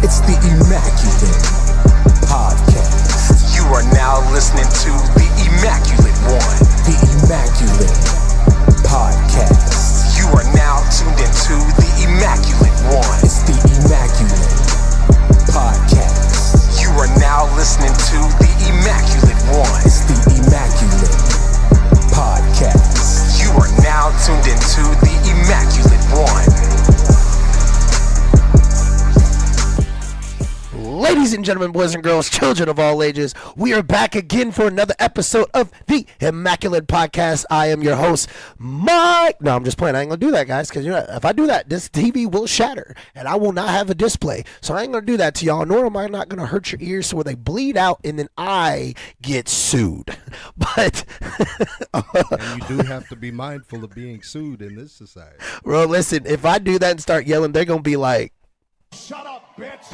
It's the Immaculate Podcast. You are now listening to the Immaculate One. The Immaculate Podcast. You are now tuned into the Immaculate One. It's the Immaculate Podcast. You are now listening to the Immaculate One. It's the Immaculate Podcast. You are now tuned into the Immaculate One. Ladies and gentlemen, boys and girls, children of all ages, we are back again for another episode of the Immaculate Podcast. I am your host, Mike. No, I'm just playing. I ain't going to do that, guys, because if I do that, this TV will shatter, and I will not have a display. So I ain't going to do that to y'all, nor am I not going to hurt your ears so where they bleed out, and then I get sued. But and you do have to be mindful of being sued in this society. Bro, listen, if I do that and start yelling, they're going to be like, "Shut up, bitch."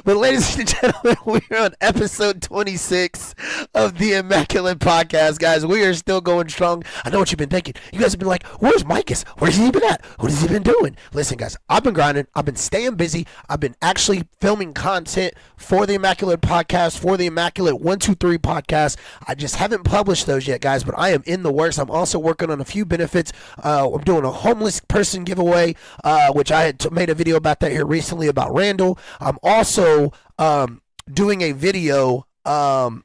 But ladies and gentlemen, we are on episode 26 of the Immaculate Podcast, guys. We are still going strong. I know what you've been thinking. You guys have been like, where's Micus? Where's he been at? What has he been doing? Listen, guys, I've been grinding. I've been staying busy. I've been actually filming content for the Immaculate Podcast, for the Immaculate 123 podcast. I just haven't published those yet, guys, but I am in the works. I'm also working on a few benefits. I'm doing a homeless person giveaway, which I had made a video about that here recently about Randall. I'm also doing a video about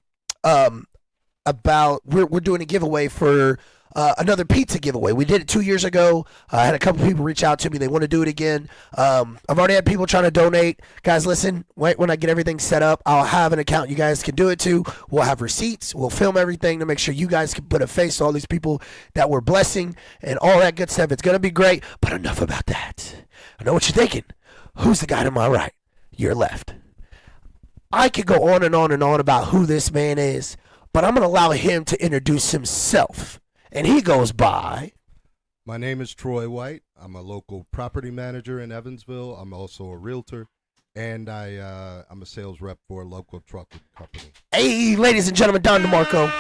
we're doing a giveaway for another pizza giveaway. We did it 2 years ago. I had a couple people reach out to me. They want to do it again. I've already had people trying to donate. Guys, listen, wait, when I get everything set up, I'll have an account you guys can do it to. We'll have receipts. We'll film everything to make sure you guys can put a face to all these people that we're blessing and all that good stuff. It's going to be great, but enough about that. I know what you're thinking. Who's the guy to my right? Your left. I could go on and on and on about who this man is, but I'm going to allow him to introduce himself. And he goes by. My name is Troy White. I'm a local property manager in Evansville. I'm also a realtor, and I'm a sales rep for a local truck company. Hey, ladies and gentlemen, Don DeMarco.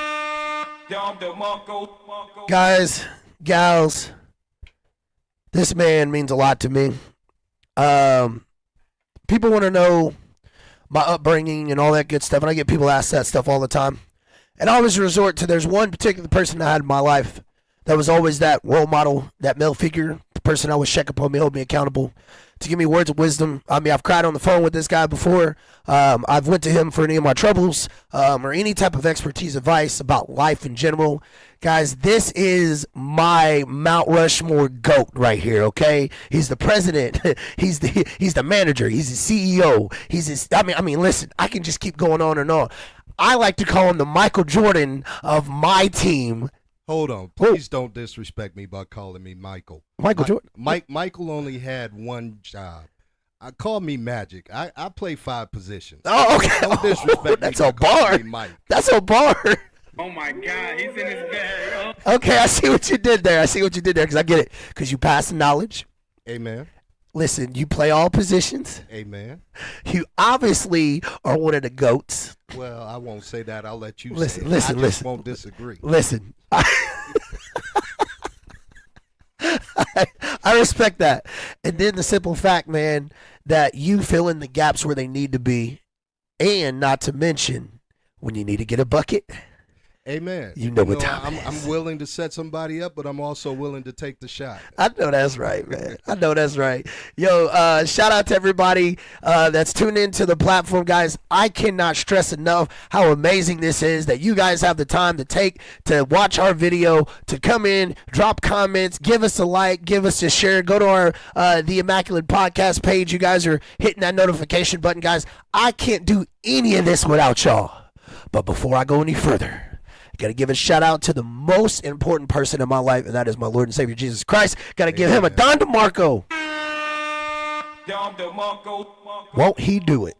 Guys, gals, this man means a lot to me. People want to know my upbringing and all that good stuff, and I get people ask that stuff all the time. And I always resort to, there's one particular person I had in my life that was always that role model, that male figure, the person I always check up on me, hold me accountable, to give me words of wisdom. I mean, I've cried on the phone with this guy before. I've went to him for any of my troubles or any type of expertise, advice about life in general. Guys, this is my Mount Rushmore GOAT right here, okay? He's the president. he's the manager. He's the CEO. I mean, listen, I can just keep going on and on. I like to call him the Michael Jordan of my team. Hold on. Please don't disrespect me by calling me Michael. Michael Jordan? Michael only had one job. Call me Magic. I play 5 positions. Oh, okay. Don't disrespect me. That's a bar. Mike. That's a bar. Oh my God, he's in his bag. Okay, I see what you did there. Because I get it. Because you pass the knowledge. Amen. Listen, you play all positions. Amen. You obviously are one of the GOATs. Well, I won't say that. I'll let you listen, say it. Listen, I just listen. won't disagree. Listen. I respect that. And then the simple fact, man, that you fill in the gaps where they need to be, and not to mention when you need to get a bucket. Amen. You know what time I'm willing to set somebody up, but I'm also willing to take the shot. I know that's right, man. I know that's right. Yo, shout out to everybody that's tuned into the platform, guys. I cannot stress enough how amazing this is that you guys have the time to take to watch our video, to come in, drop comments, give us a like, give us a share. Go to our The Immaculate Podcast page. You guys are hitting that notification button, guys. I can't do any of this without y'all. But before I go any further, got to give a shout out to the most important person in my life, and that is my Lord and Savior Jesus Christ. Got to give him a Don DeMarco. Won't he do it?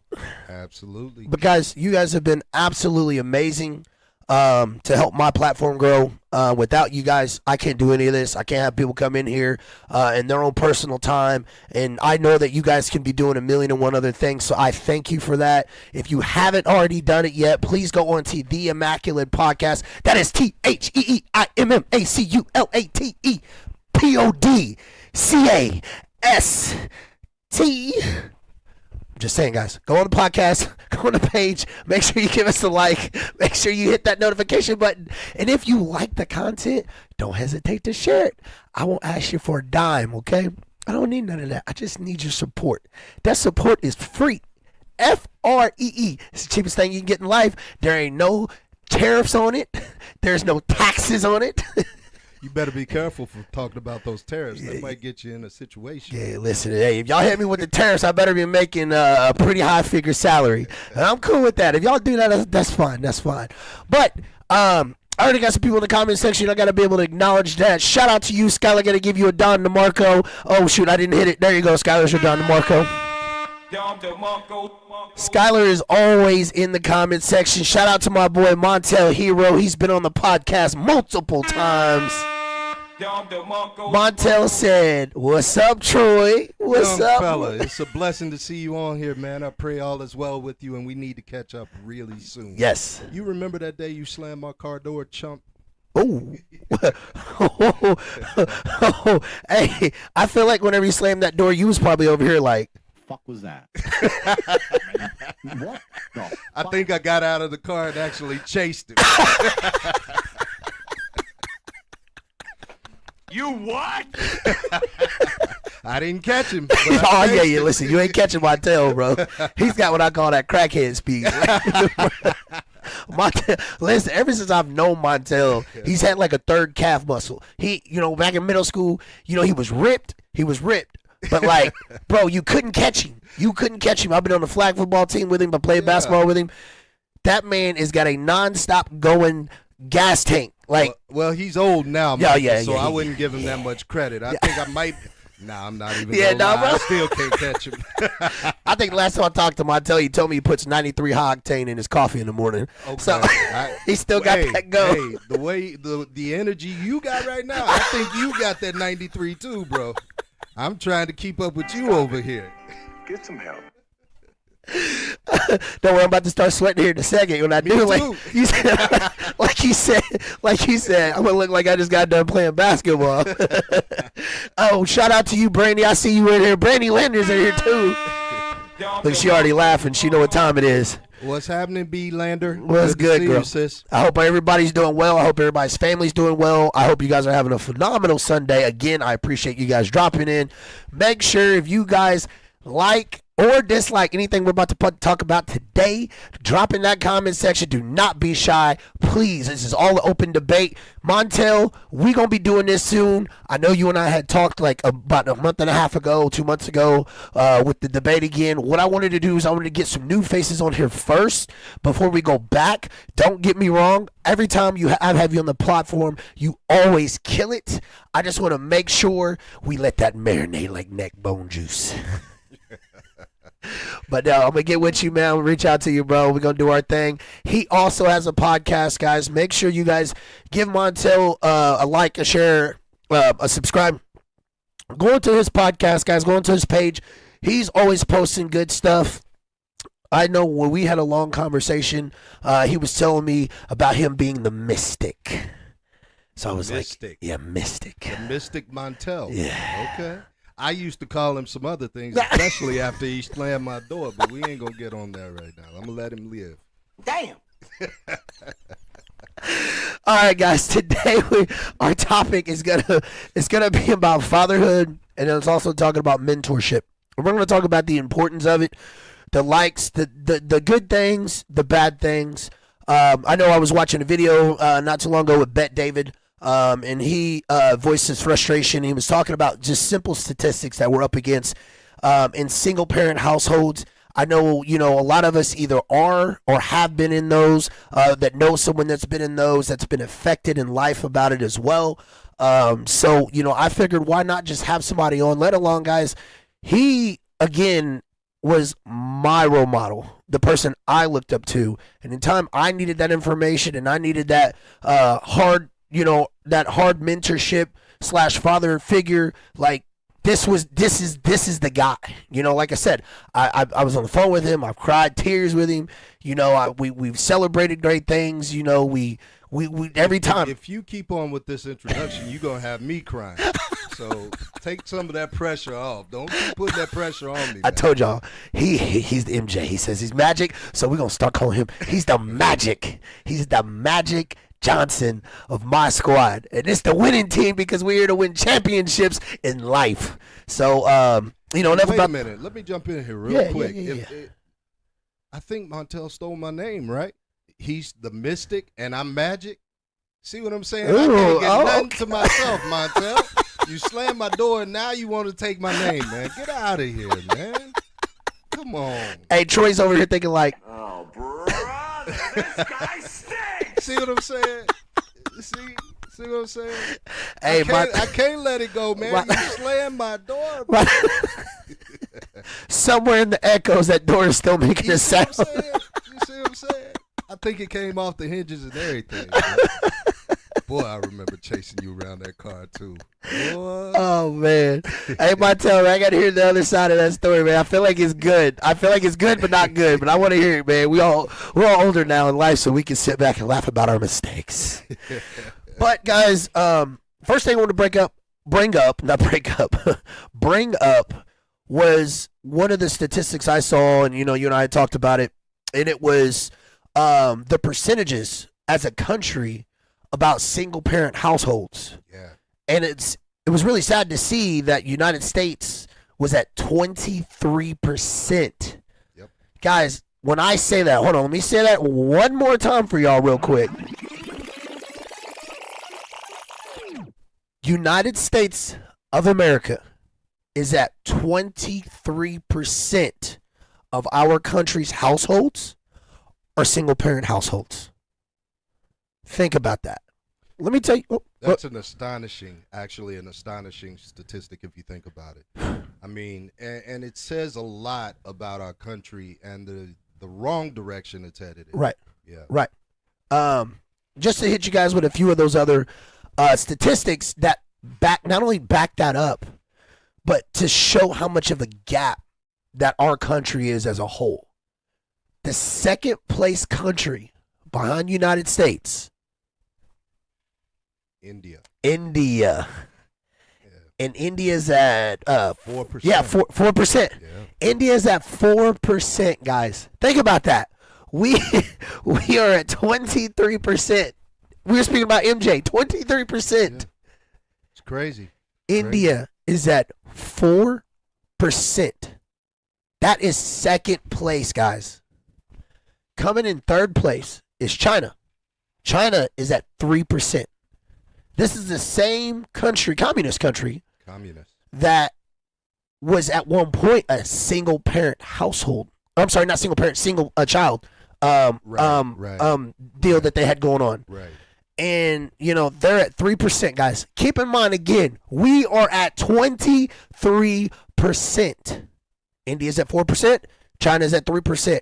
Absolutely. But guys, you guys have been absolutely amazing to help my platform grow. Without you guys, I can't do any of this. I can't have people come in here in their own personal time. And I know that you guys can be doing 1,000,001 other things. So I thank you for that. If you haven't already done it yet, please go on to The Immaculate Podcast. That is TheImmaculatepodcast. T. Just saying, guys, go on the podcast, go on the page, make sure you give us a like, make sure you hit that notification button, and if you like the content, don't hesitate to share it. I won't ask you for a dime, okay? I don't need none of that. I just need your support. That support is free. FREE. It's the cheapest thing you can get in life. There ain't no tariffs on it. There's no taxes on it. You better be careful for talking about those tariffs. That might get you in a situation. Yeah, listen, hey, if y'all hit me with the tariffs, I better be making a pretty high figure salary. And I'm cool with that. If y'all do that, that's fine. That's fine. But I already got some people in the comment section. I got to be able to acknowledge that. Shout out to you, Skylar. Got to give you a Don DeMarco. Oh, shoot, I didn't hit it. There you go, Skylar's your Don DeMarco. Skylar is always in the comment section. Shout out to my boy Montel Hero. He's been on the podcast multiple times. Montel said, "What's up, Troy? What's Young up, fella? It's a blessing to see you on here, man. I pray all is well with you, and we need to catch up really soon." Yes. You remember that day you slammed my car door, chump? Oh. Hey, I feel like whenever you slammed that door, you was probably over here like, fuck was that? What the I think I got out of the car and actually chased him. You what? I didn't catch him. oh yeah, listen, you ain't catching my tail, bro. He's got what I call that crackhead speed. Listen, ever since I've known Montel, he's had like a third calf muscle. He, back in middle school, he was ripped. But like, bro, you couldn't catch him. I've been on the flag football team with him. I played basketball with him. That man has got a nonstop going gas tank. Like, well, he's old now, man, so I yeah. wouldn't give him that much credit. I think I might. Nah, I'm not even. Yeah, gonna lie. bro. I still can't catch him. I think the last time I talked to Montel, he told me he puts 93 high octane in his coffee in the morning. Okay. So he still got that go. Hey, the way the energy you got right now, I think you got that 93 too, bro. I'm trying to keep up with you over here. Get some help. Don't worry, I'm about to start sweating here in a second. When I do, like you said, I'm gonna look like I just got done playing basketball. Oh, shout out to you, Brandy. I see you in here. Brandy Landers in here too. Look, she already laughing. She know what time it is. What's happening, B Lander? What's good, to see girl? you, sis. I hope everybody's doing well. I hope everybody's family's doing well. I hope you guys are having a phenomenal Sunday. Again, I appreciate you guys dropping in. Make sure if you guys like or dislike anything we're about to talk about today, drop in that comment section. Do not be shy. Please, this is all open debate. Montel, we going to be doing this soon. I know you and I had talked like about a month and a half ago, 2 months ago, with the debate again. What I wanted to do is I wanted to get some new faces on here first before we go back. Don't get me wrong. Every time I have you on the platform, you always kill it. I just want to make sure we let that marinate like neck bone juice. But no, I'm going to get with you, man. I'm going to reach out to you, bro. We're going to do our thing. He also has a podcast, guys. Make sure you guys give Montel a like, a share, a subscribe. Go into his podcast, guys. Go into his page. He's always posting good stuff. I know when we had a long conversation, he was telling me about him being the mystic. So I was Mystic. like, yeah, mystic. The Mystic Montel. Yeah. Okay. I used to call him some other things, especially after he slammed my door, but we ain't going to get on that right now. I'm going to let him live. Damn. All right, guys. Today our topic is gonna be about fatherhood, and it's also talking about mentorship. We're going to talk about the importance of it, the likes, the good things, the bad things. I know I was watching a video not too long ago with Bet David. And he voiced his frustration. He was talking about just simple statistics that we're up against in single-parent households. I know, a lot of us either are or have been in those, that know someone that's been in those, that's been affected in life about it as well. So, I figured why not just have somebody on, let alone, guys, he, again, was my role model, the person I looked up to. And in time I needed that information and I needed that hard mentorship / father figure. Like this is the guy. Like I said, I was on the phone with him. I've cried tears with him. We've celebrated great things. We every time. If you keep on with this introduction, you're gonna have me crying. So take some of that pressure off. Don't keep putting that pressure on me. I man. told y'all, he's the MJ. He says he's Magic, so we're going to start calling him, he's the Magic. He's the Magic Johnson of my squad. And it's the winning team because we're here to win championships in life. So, enough Wait about... a minute. Let me jump in here real quick. Yeah. I think Montel stole my name, right? He's the Mystic, and I'm Magic. See what I'm saying? I can't get nothing to myself, Montel. You slammed my door, and now you want to take my name, man. Get out of here, man. Come on. Hey, Troy's over here thinking like... Oh, brother, this guy stinks. See what I'm saying? See what I'm saying? Hey, I can't let it go, man. You slammed my door. Somewhere in the echoes, that door is still making a sound. You see what I'm saying? I think it came off the hinges and everything. Man. Boy, I remember chasing you around that car, too. Boy. Oh, man. Hey, Montel, I got to hear the other side of that story, man. I feel like it's good. but not good. But I want to hear it, man. We're all older now in life, so we can sit back and laugh about our mistakes. But, guys, first thing I want to bring up was one of the statistics I saw, and, you and I had talked about it, and it was the percentages as a country about single-parent households. Yeah. And it was really sad to see that United States was at 23%. Yep. Guys, when I say that, hold on, let me say that one more time for y'all real quick. United States of America is at 23% of our country's households are single-parent households. Think about that. Let me tell you. That's an astonishing statistic if you think about it. I mean, and it says a lot about our country and the wrong direction it's headed in. Right. Yeah. Right. Just to hit you guys with a few of those other statistics that not only back that up, but to show how much of a gap that our country is as a whole. The second place country behind United States, India. Yeah. And India's at 4%. Yeah, 4%. Yeah. India's at 4%, guys. Think about that. We are at 23%. We were speaking about MJ, 23%. Yeah. It's crazy. India is at 4%. That is second place, guys. Coming in third place is China. China is at 3%. This is the same country, communist country, that was at one point a single parent household. I'm sorry, not single parent, single child deal that they had going on. Right. And, they're at 3%, guys. Keep in mind, again, we are at 23%. India's at 4%. China's at 3%.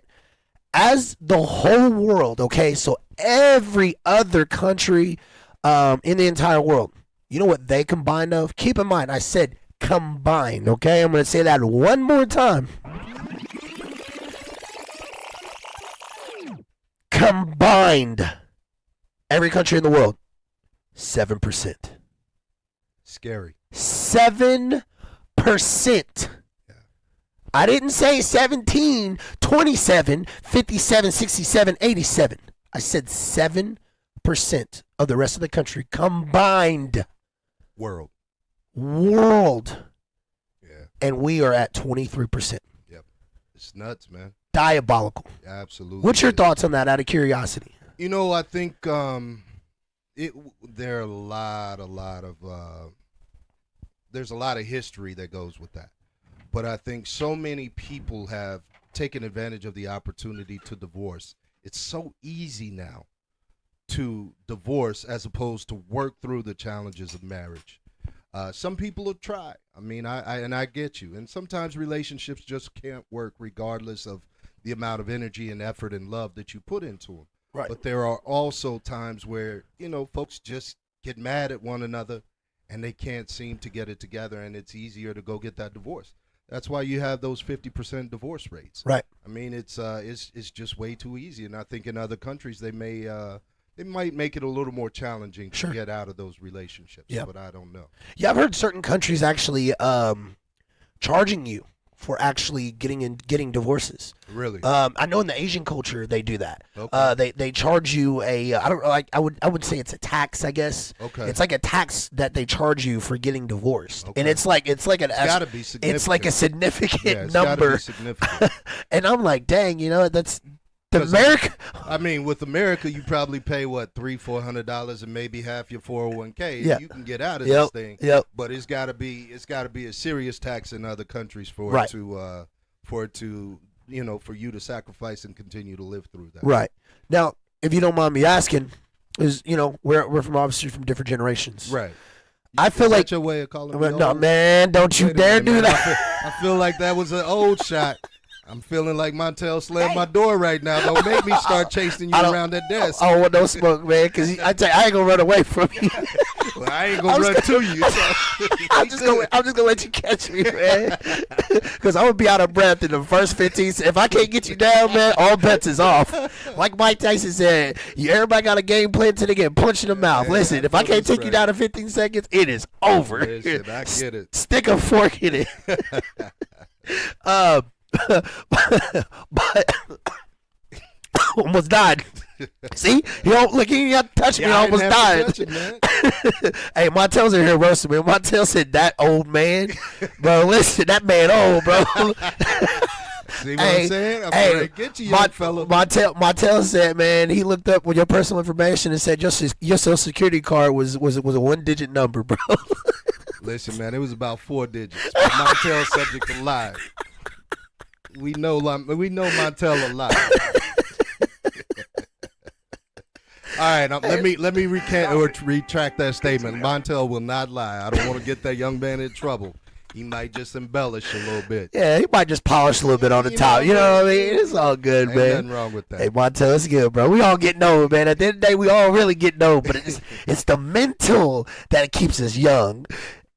As the whole world, okay, so every other country in the entire world, you know what they combined of? Keep in mind, I said combined, okay? I'm going to say that one more time. Combined. Every country in the world, 7%. Scary. 7%. I didn't say 17, 27, 57, 67, 87. I said 7% of the rest of the country combined. World. Yeah. And we are at 23%. Yep. It's nuts, man. Diabolical. Absolutely. What's your thoughts on that out of curiosity? I think there are there's a lot of history that goes with that. But I think so many people have taken advantage of the opportunity to divorce. It's so easy now to divorce as opposed to work through the challenges of marriage. Some people will try. I mean, I get you. And sometimes relationships just can't work regardless of the amount of energy and effort and love that you put into them. Right. But there are also times where, folks just get mad at one another and they can't seem to get it together, and it's easier to go get that divorce. That's why you have those 50% divorce rates. Right. I mean, it's just way too easy. And I think in other countries they may it might make it a little more challenging to Sure. get out of those relationships. Yeah. But I don't know. Yeah, I've heard certain countries actually charging you for actually getting divorces. Really? I know in the Asian culture they do that. Okay. They charge you a I don't like I would say it's a tax, I guess. Okay. It's like a tax that they charge you for getting divorced, and Okay. it's like gotta be significant. it's like a significant Yeah, it's gotta number. be significant. And I'm like, dang, that's the 'Cause America. I mean, with America, you probably pay what $300-400 and maybe half your 401k. Yeah. You can get out of Yep, this thing. yep. But it's got to be a serious tax in other countries for Right. it to for you to sacrifice and continue to live through that. Right. Now, if you don't mind me asking, is we're from obviously from different generations. Right. I feel Is like that your way of calling me no, old? man, don't you Wait a dare minute, do man. that. I feel like that was an old shot. I'm feeling like Montel slammed my door right now. Don't make me start chasing you I don't- around that desk. I don't want no smoke, man, because I tell you, I ain't gonna run away from you. Well, I ain't gonna run to you. I'm just gonna let you catch me, man, because I'm gonna be out of breath in the first 15 seconds. If I can't get you down, man, all bets is off. Like Mike Tyson said, everybody got a game plan until they get punched in the mouth. Yeah, Listen, if I can't that's take you right. down in 15 seconds, it is over. Listen, I get it. Stick a fork in it. But almost died. See, he didn't have to touch me. Yeah, I I didn't almost have to died. touch it, man. Hey, Montel's in here roasting me. Montel said that old man, bro. Listen, that man old, bro. See what I'm saying? I'm trying to get you, young fella. Montel said, man, he looked up with your personal information and said your social security card was a 1-digit number, bro. Listen, man, it was about 4 digits. But Montel's subject to lie. We know Montel a lie. All right, let me recant or retract that statement. Montel will not lie. I don't want to get that young man in trouble. He might just embellish a little bit. Yeah, he might just polish a little bit on the You top. know, You know what I mean? It's all good, Ain't man. nothing wrong with that. Hey, Montel, it's good, bro. We all getting old, man. At the end of the day, we all really getting old, but it's the mental that keeps us young.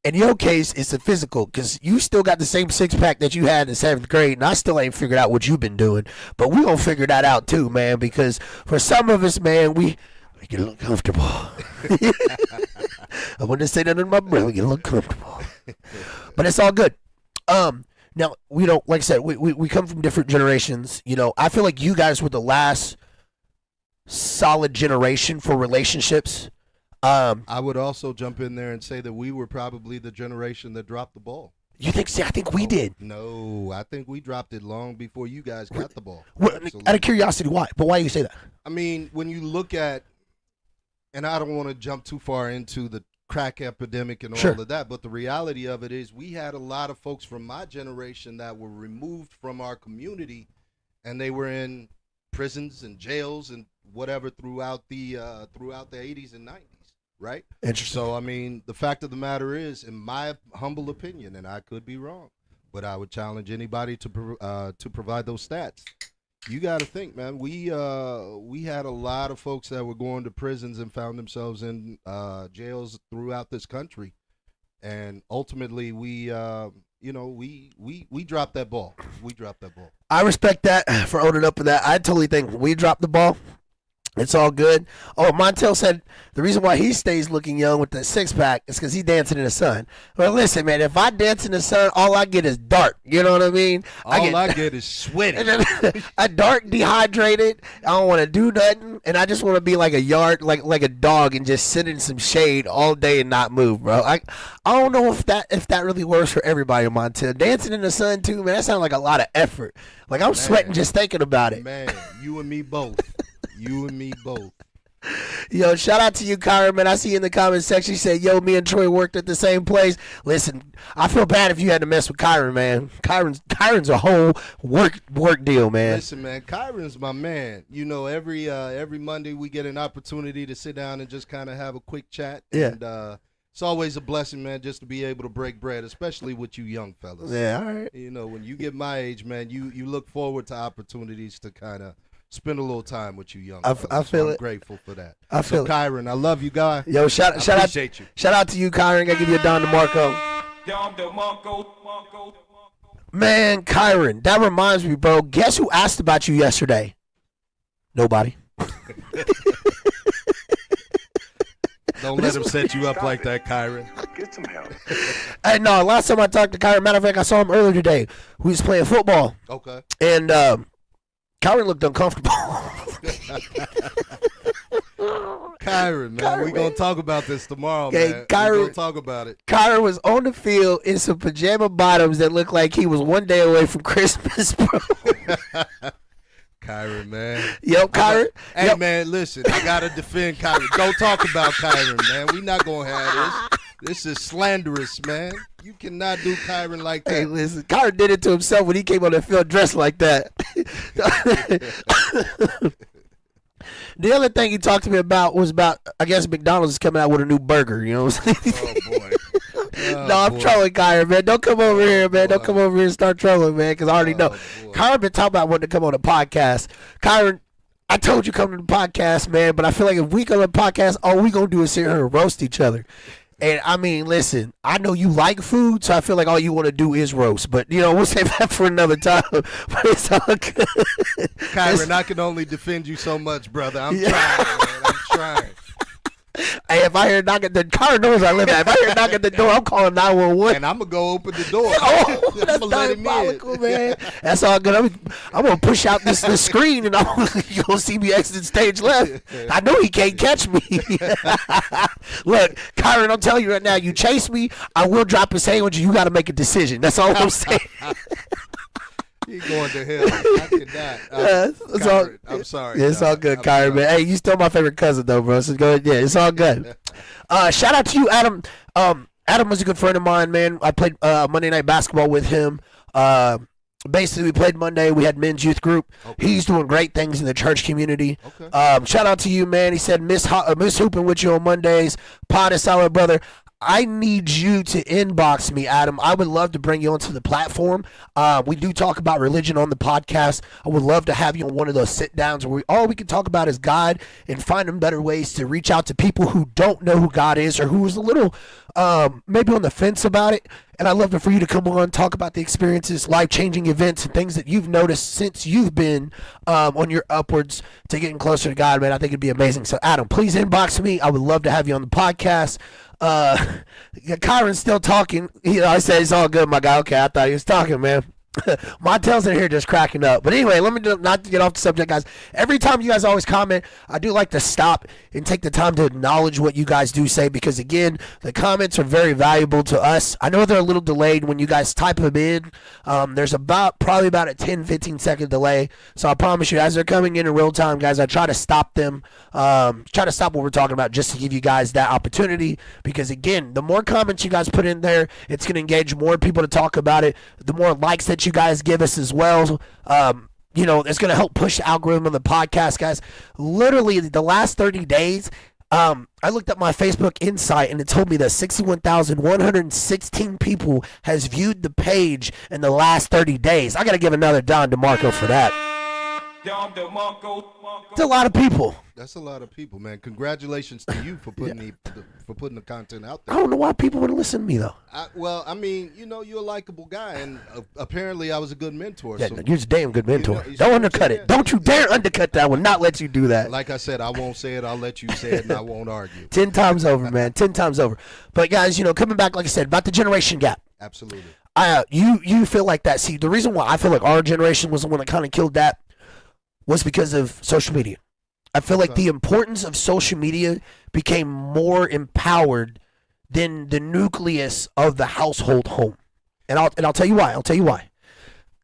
In your case, it's the physical, because you still got the same six-pack that you had in 7th grade, and I still ain't figured out what you've been doing. But we gonna figure that out too, man, because for some of us, man, we get a little comfortable. I wouldn't say that in my breath. We get a little comfortable. But it's all good. Now, like I said, we come from different generations. I feel like you guys were the last solid generation for relationships. I would also jump in there and say that we were probably the generation that dropped the ball. You think? See, I think we did. No, I think we dropped it long before you guys got the ball. Absolutely. Out of curiosity, why? But why do you say that? I mean, when you look at, and I don't want to jump too far into the crack epidemic and all Sure. of that, but the reality of it is we had a lot of folks from my generation that were removed from our community, and they were in prisons and jails and whatever throughout the 80s and 90s, right? Interesting. So, I mean, the fact of the matter is, in my humble opinion, and I could be wrong, but I would challenge anybody to provide those stats. You got to think, man. We had a lot of folks that were going to prisons and found themselves in jails throughout this country, and ultimately we dropped that ball. We dropped that ball. I respect that for owning up to that. I totally think we dropped the ball. It's all good. Oh, Montel said the reason why he stays looking young with the six-pack is because he's dancing in the sun. Well, listen, man, if I dance in the sun, all I get is dark. You know what I mean? All I get is sweaty. I dark, dehydrated. I don't want to do nothing, and I just want to be like a yard, like a dog, and just sit in some shade all day and not move, bro. I don't know if that really works for everybody, Montel. Dancing in the sun too, man. That sounds like a lot of effort. Like I'm sweating just thinking about it. Man, you and me both. You and me both. Yo, shout out to you, Kyron, man. I see you in the comment section. You said, yo, me and Troy worked at the same place. Listen, I feel bad if you had to mess with Kyron, man. Kyron's a whole work deal, man. Listen, man, Kyron's my man. You know, every Monday we get an opportunity to sit down and just kind of have a quick chat. Yeah. And it's always a blessing, man, just to be able to break bread, especially with you young fellas. Yeah, all right. You know, when you get my age, man, you look forward to opportunities to kind of spend a little time with you young fellas. I feel I'm it. grateful for that. I feel it. Kyron, I love you, guy. Yo, shout out, appreciate you. Shout out to you, Kyron. Gotta give you a Don DeMarco. Man, Kyron, that reminds me, bro. Guess who asked about you yesterday? Nobody. Don't let him set you up like that, Kyron. Get some help. Hey, no, last time I talked to Kyron, matter of fact, I saw him earlier today. We was playing football, Okay. and Kyron looked uncomfortable. Kyron, man, we're going to talk about this tomorrow, Okay, man. Kyron- We're going to talk about it. Kyron was on the field in some pajama bottoms that looked like he was one day away from Christmas, bro. Kyron, man. Yo, Kyron. Hey, Yep. man, listen, I got to defend Kyron. Don't talk about Kyron, man. We're not going to have this. This is slanderous, man. You cannot do Kyron like that. Hey, listen, Kyron did it to himself when he came on the field dressed like that. The other thing he talked to me about was about, I guess McDonald's is coming out with a new burger, you know what I'm saying? Oh, boy. Oh, No, I'm boy. trolling Kyron, man. Don't come over here, man. Don't boy. come over here and start trolling, man, because I already know. boy. Kyron been talking about wanting to come on the podcast. Kyron, I told you come to the podcast, man, but I feel like if we come to the podcast, all we going to do is sit here and roast each other. And, I mean, listen, I know you like food, so I feel like all you want to do is roast. But, you know, we'll save that for another time. But it's all good. Kyron, I can only defend you so much, brother. I'm trying, man. I'm trying. Hey, if I hear a knock at the car knows I live at. If I hear a knock at the door, I'm calling 911. And I'm going to go open the door. Oh, I'm that's going to let him in. diabolical, man. That's all good. I'm gonna push out the screen, and you're gonna see me exit stage left. I know he can't catch me. Look, Kyron, I'm telling you right now, you chase me, I will drop a sandwich. You got to make a decision. That's all I'm saying. He's going to hell. I cannot. It's all- Kyron, I'm sorry. Yeah, it's dog. all good, I'm Kyron, sorry. man. Hey, you still my favorite cousin, though, bro. So go ahead. Yeah, it's all good. Shout out to you, Adam. Adam was a good friend of mine, man. I played Monday night basketball with him. Basically, we played Monday. We had men's youth group. Okay. He's doing great things in the church community. Okay. Shout out to you, man. He said, miss hooping with you on Mondays. Pod is solid, brother. I need you to inbox me, Adam. I would love to bring you onto the platform. We do talk about religion on the podcast. I would love to have you on one of those sit downs where all we can talk about is God and finding better ways to reach out to people who don't know who God is or who is a little maybe on the fence about it. And I'd love for you to come on, talk about the experiences, life-changing events, and things that you've noticed since you've been on your upwards to getting closer to God, man. I think it'd be amazing. So, Adam, please inbox me. I would love to have you on the podcast. Kyron's still talking. I said it's all good, my guy. Okay, I thought he was talking, man. My tails in here just cracking up. But anyway, let me not get off the subject, guys. Every time you guys always comment, I do like to stop and take the time to acknowledge what you guys do say because, again, the comments are very valuable to us. I know they're a little delayed when you guys type them in. There's probably about a 10, 15-second delay. So I promise you, as they're coming in real time, guys, I try to stop them. Try to stop what we're talking about just to give you guys that opportunity because, again, the more comments you guys put in there, it's going to engage more people to talk about it. The more likes that you guys give us as well, it's going to help push the algorithm of the podcast, guys. Literally, the last 30 days, I looked at my Facebook Insight, and it told me that 61,116 people has viewed the page in the last 30 days. I got to give another Don DeMarco for that. It's a lot of people. That's a lot of people, man. Congratulations to you for putting the content out I there. don't know why people would listen to me, though. I mean, you're a likable guy, and apparently I was a good mentor. Yeah, so, you're a damn good mentor. you see Don't what I'm undercut saying? it. Don't you dare undercut that. I will not let you do that. like I said, I won't say it. I'll let you say it, and I won't argue. 10 times over, man. 10 times over. But, guys, coming back, like I said, about the generation gap. Absolutely. You feel like that. See, the reason why I feel like our generation was the one that kind of killed that was because of social media. I feel like the importance of social media became more empowered than the nucleus of the household home. And I'll tell you why.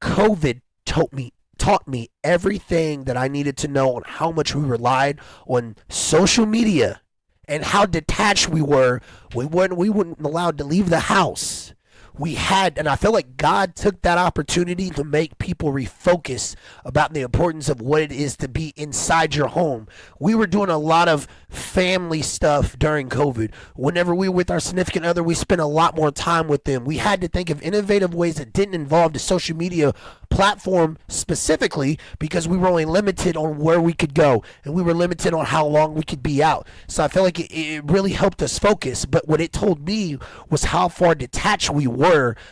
COVID taught me everything that I needed to know on how much we relied on social media and how detached we were. We weren't allowed to leave the house. And I feel like God took that opportunity to make people refocus about the importance of what it is to be inside your home. We were doing a lot of family stuff during COVID. Whenever we were with our significant other, we spent a lot more time with them. We had to think of innovative ways that didn't involve the social media platform specifically because we were only limited on where we could go and we were limited on how long we could be out. So I feel like it really helped us focus. But what it told me was how far detached we were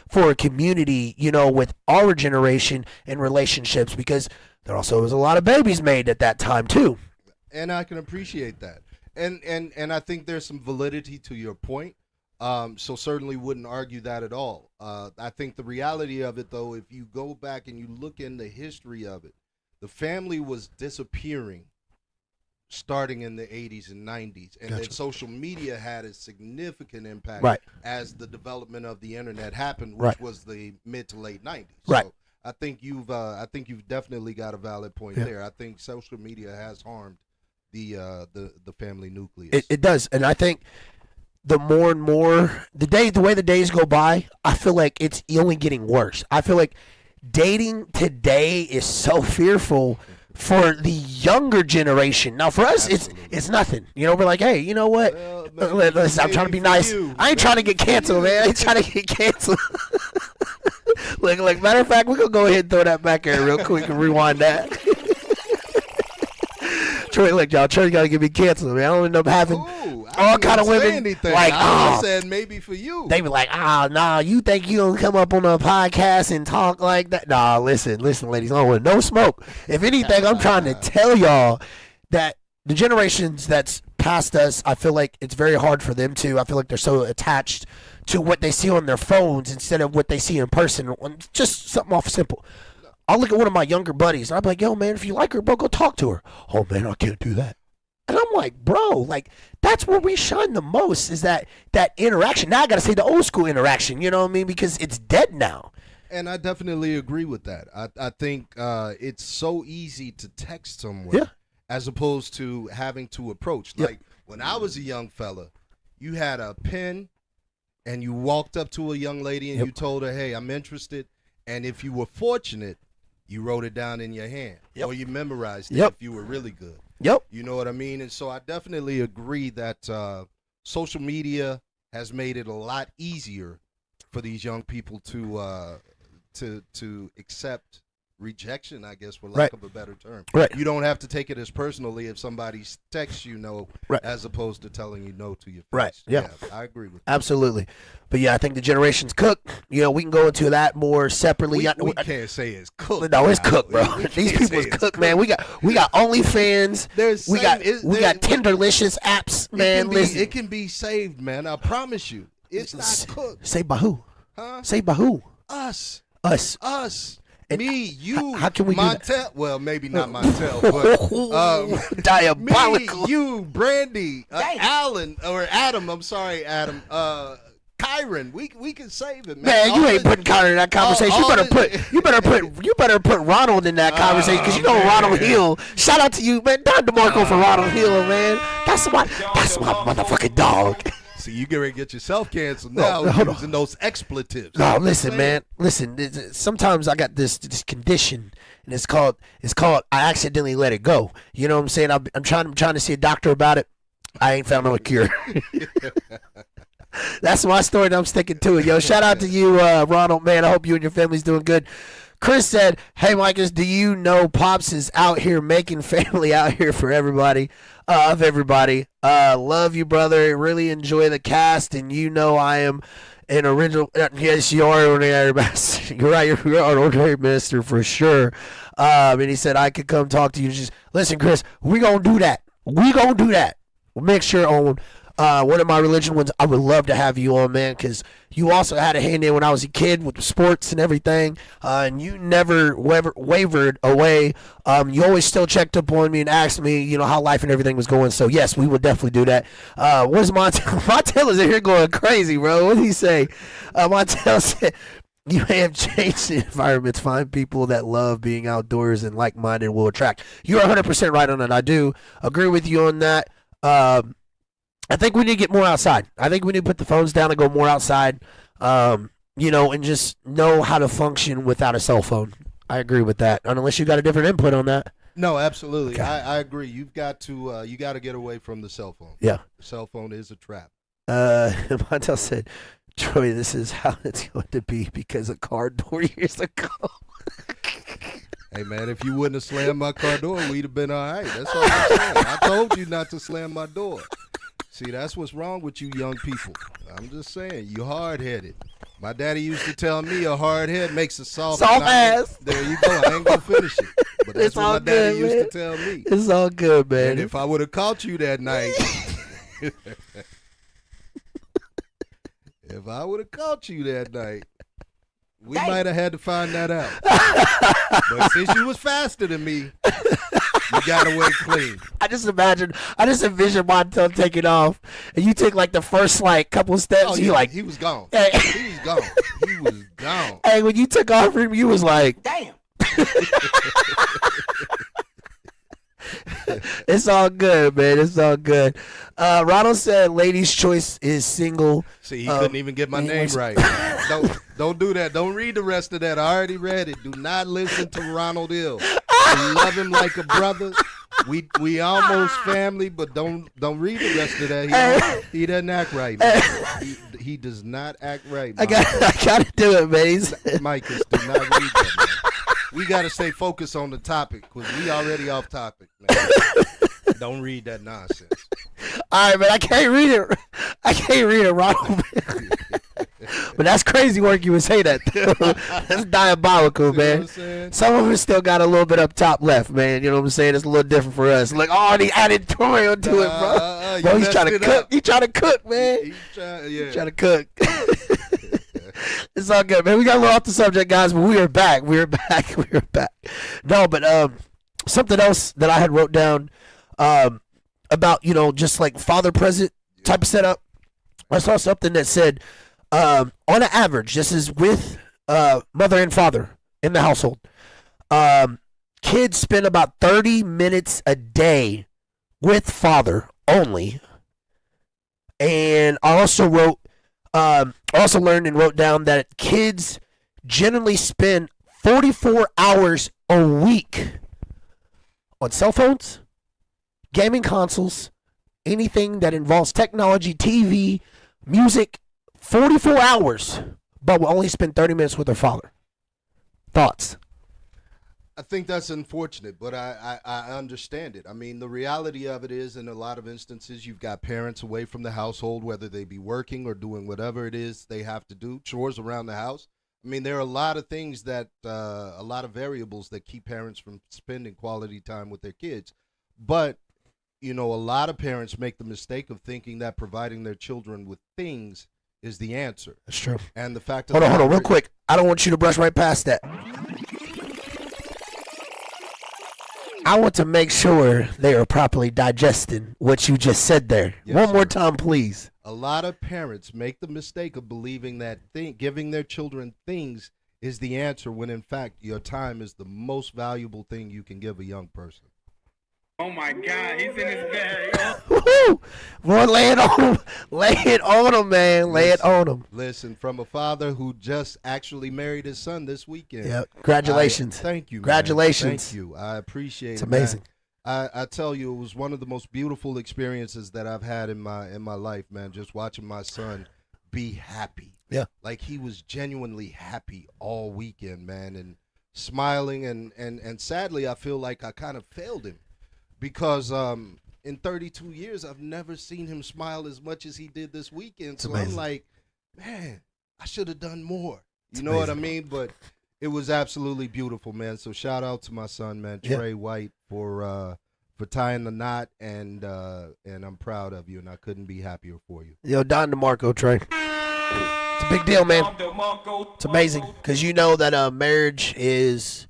for a community, with our generation and relationships, because there also was a lot of babies made at that time too. And I can appreciate that. And I think there's some validity to your point. So certainly wouldn't argue that at all. I think the reality of it, though, if you go back and you look in the history of it, the family was disappearing starting in the 80s and 90s. And then social media had a significant impact as the development of the internet happened, which was the mid to late 90s. So I think you've definitely got a valid point there. I think social media has harmed the family nucleus. It does. And I think the more and more the way the days go by, I feel like it's only getting worse. I feel like dating today is so fearful for the younger generation. Now, for us, it's nothing. You know, we're like, hey, you know what? Listen, I'm trying to be nice. I ain't trying to get canceled, man. I ain't trying to get canceled. Like, matter of fact, we're going to go ahead and throw that back here real quick and rewind that. Troy, look, y'all, Troy got to get me canceled, man. I don't end up having all kind of women. Like, I said maybe for you. They be like, nah, you think you gonna come up on a podcast and talk like that? Nah, listen, ladies, I don't want no smoke. If anything, I'm trying to tell y'all that the generations that's past us, I feel like it's very hard for them to. I feel like they're so attached to what they see on their phones instead of what they see in person. Just something off simple. I'll look at one of my younger buddies, and I'll be like, yo, man, if you like her, bro, go talk to her. Oh, man, I can't do that. And I'm like, bro, like, that's where we shine the most is that interaction. Now I got to say the old school interaction, you know what I mean? Because it's dead now. And I definitely agree with that. I think it's so easy to text someone as opposed to having to approach. Like, when I was a young fella, you had a pen, and you walked up to a young lady, and you told her, hey, I'm interested. And if you were fortunate, you wrote it down in your hand, or you memorized it if you were really good. You know what I mean? And so I definitely agree that social media has made it a lot easier for these young people to accept rejection, I guess, for lack of a better term. You don't have to take it as personally if somebody texts you no, as opposed to telling you no to your face. Yeah, I agree with that. Absolutely. But yeah, I think the generation's cooked. You know, we can go into that more separately. We can't say it's cooked. No, it's cooked, bro. These people's cooked, man. We got OnlyFans. We got Tinderlicious apps, man. It can be saved, man. I promise you. It's not cooked. Saved by who? Huh? Saved by who? Us. And me, you, how can we Montel. Do that? Well, maybe not Montel, but diabolical. Me, you, Brandy, Alan, or Adam. I'm sorry, Adam. Kyron, we can save it, man. Man, you ain't putting Kyron in that conversation. You better put Ronald in that conversation because you know Ronald Hill. Shout out to you, man. Don DeMarco for Ronald Hill, man. That's my motherfucking dog. See, you get ready to get yourself canceled now using those expletives. No, listen, man. Listen, sometimes I got this condition, and it's called I accidentally let it go. You know what I'm saying? I'm trying to see a doctor about it. I ain't found no cure. That's my story, and I'm sticking to it. Yo, shout out to you, Ronald, man. I hope you and your family's doing good. Chris said, hey, Micah, do you know Pops is out here making family out here for everybody, of everybody. Love you, brother. Really enjoy the cast, and you know I am an original. Yes, you are an ordinary master. You're right. You're an ordinary minister for sure. And he said, I could come talk to you. Just listen, Chris, we going to do that. We'll make sure on one of my religion ones, I would love to have you on, man, because you also had a hand in when I was a kid with the sports and everything, and you never wavered away. You always still checked up on me and asked me, you know, how life and everything was going. So, yes, we would definitely do that. Where's Montel? Montel is in here going crazy, bro. What did he say? Montel said, you may have changed the environment. Find people that love being outdoors and like-minded will attract. You're 100% right on that. I do agree with you on that. I think we need to get more outside. I think we need to put the phones down and go more outside, you know, and just know how to function without a cell phone. I agree with that, unless you got a different input on that. No, absolutely. Okay. I agree. You've got to get away from the cell phone. Yeah. The cell phone is a trap. Montel said, Troy, this is how it's going to be because of car door years ago. Hey, man, if you wouldn't have slammed my car door, we'd have been all right. That's all I'm saying. I told you not to slam my door. See, that's what's wrong with you young people. I'm just saying, you hard-headed. My daddy used to tell me a hard head makes a soft ass. There you go. I ain't going to finish it. But that's what my daddy used to tell me. It's all good, man. And if I would have caught you that night, If I would have caught you that night, we might have had to find that out. But since you was faster than me, you got away clean. I just envision Montel taking off, and you take like the first like couple steps. Oh, he yeah, like he was gone. Hey. He was gone. He was gone. Hey, when you took off from him, you was like, Damn. it's all good, man. It's all good. Ronald said, "Ladies' choice is single." See, he couldn't even get my name right. Don't do that. Don't read the rest of that. I already read it. Do not listen to Ronald Ill. We love him like a brother. We almost family, but don't read the rest of that. He doesn't act right, man. He does not act right. I gotta do it, man. Micah, do not read that, man. We gotta stay focused on the topic because we already off topic, man. Don't read that nonsense. All right, man. I can't read it, Ronald. But that's crazy work you would say that. That's diabolical, man. Some of us still got a little bit up top left, man. You know what I'm saying? It's a little different for us. Like, oh, he added toil to it, bro. Bro, he's trying to cook. He's trying to cook, man. He's trying to cook. It's all good, man. We got a little off the subject, guys, but we are back. We are back. No, but something else that I had wrote down about, just like father-present type of setup. I saw something that said, on an average, this is with mother and father in the household, kids spend about 30 minutes a day with father only. And I also learned and wrote down that kids generally spend 44 hours a week on cell phones, gaming consoles, anything that involves technology, TV, music. 44 hours, but will only spend 30 minutes with their father. Thoughts? I think that's unfortunate, but I understand it. I mean, the reality of it is, in a lot of instances, you've got parents away from the household, whether they be working or doing whatever it is they have to do, chores around the house. I mean, there are a lot of things that, a lot of variables that keep parents from spending quality time with their kids. But, a lot of parents make the mistake of thinking that providing their children with things is the answer. That's true. And the fact hold on, real quick. I don't want you to brush right past that. I want to make sure they are properly digesting what you just said there. Yes, one more time, please. A lot of parents make the mistake of believing that giving their children things is the answer, when in fact your time is the most valuable thing you can give a young person. Oh my God, he's in his bag. Woo-hoo! Boy, lay it on him. Lay it on him, man. Lay it on him. Listen, from a father who just actually married his son this weekend. Yeah, congratulations. Thank you, man. Congratulations. Thank you. I appreciate it. It's amazing. I tell you, it was one of the most beautiful experiences that I've had in my life, man. Just watching my son be happy. Yeah. Like, he was genuinely happy all weekend, man, and smiling, and sadly I feel like I kind of failed him. Because in 32 years, I've never seen him smile as much as he did this weekend. So I'm like, man, I should have done more. You know what I mean? But it was absolutely beautiful, man. So shout out to my son, man, Trey White, for tying the knot, and I'm proud of you, and I couldn't be happier for you. Yo, Don DeMarco, Trey. It's a big deal, man. It's amazing because you know that marriage it's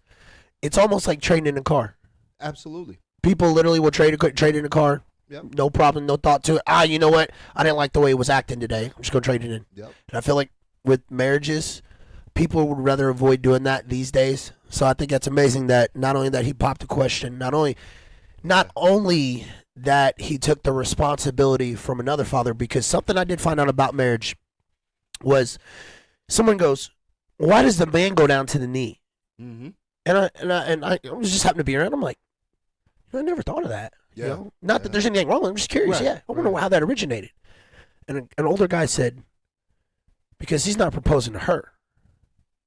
almost like trading in a car. Absolutely. People literally will trade in a car. Yep. No problem, no thought to it. You know what? I didn't like the way it was acting today. I'm just going to trade it in. Yep. And I feel like with marriages, people would rather avoid doing that these days. So I think that's amazing that not only that he popped the question, not only that he took the responsibility from another father, because something I did find out about marriage was someone goes, why does the man go down to the knee? Mm-hmm. And I was just happened to be around. I'm like, I never thought of that. Yeah. You know? Not that there's anything wrong with it. I'm just curious. Right. Yeah. I wonder how that originated. And an older guy said, because he's not proposing to her.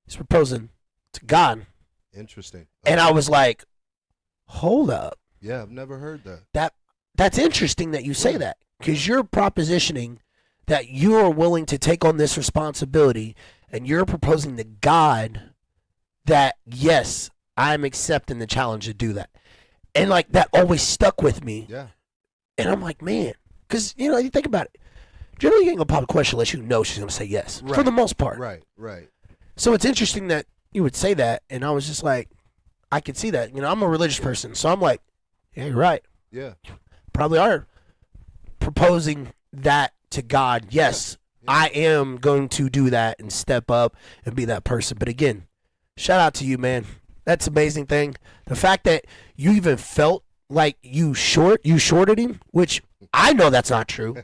He's proposing to God. Interesting. And I was like, hold up. Yeah, I've never heard that. That's interesting that you say that, because you're propositioning that you are willing to take on this responsibility, and you're proposing to God that, yes, I'm accepting the challenge to do that. And like that always stuck with me. Yeah. And I'm like, man, Because, you think about it. Generally, you ain't going to pop a question unless you know she's going to say yes. For the most part. Right. So it's interesting that you would say that, and I was just like, I could see that. I'm a religious person, so I'm like, yeah, you're right. Yeah. Probably are proposing that to God. Yes, I am going to do that and step up and be that person. But again, shout out to you, man. That's an amazing thing. The fact that you even felt like you shorted him, which I know that's not true.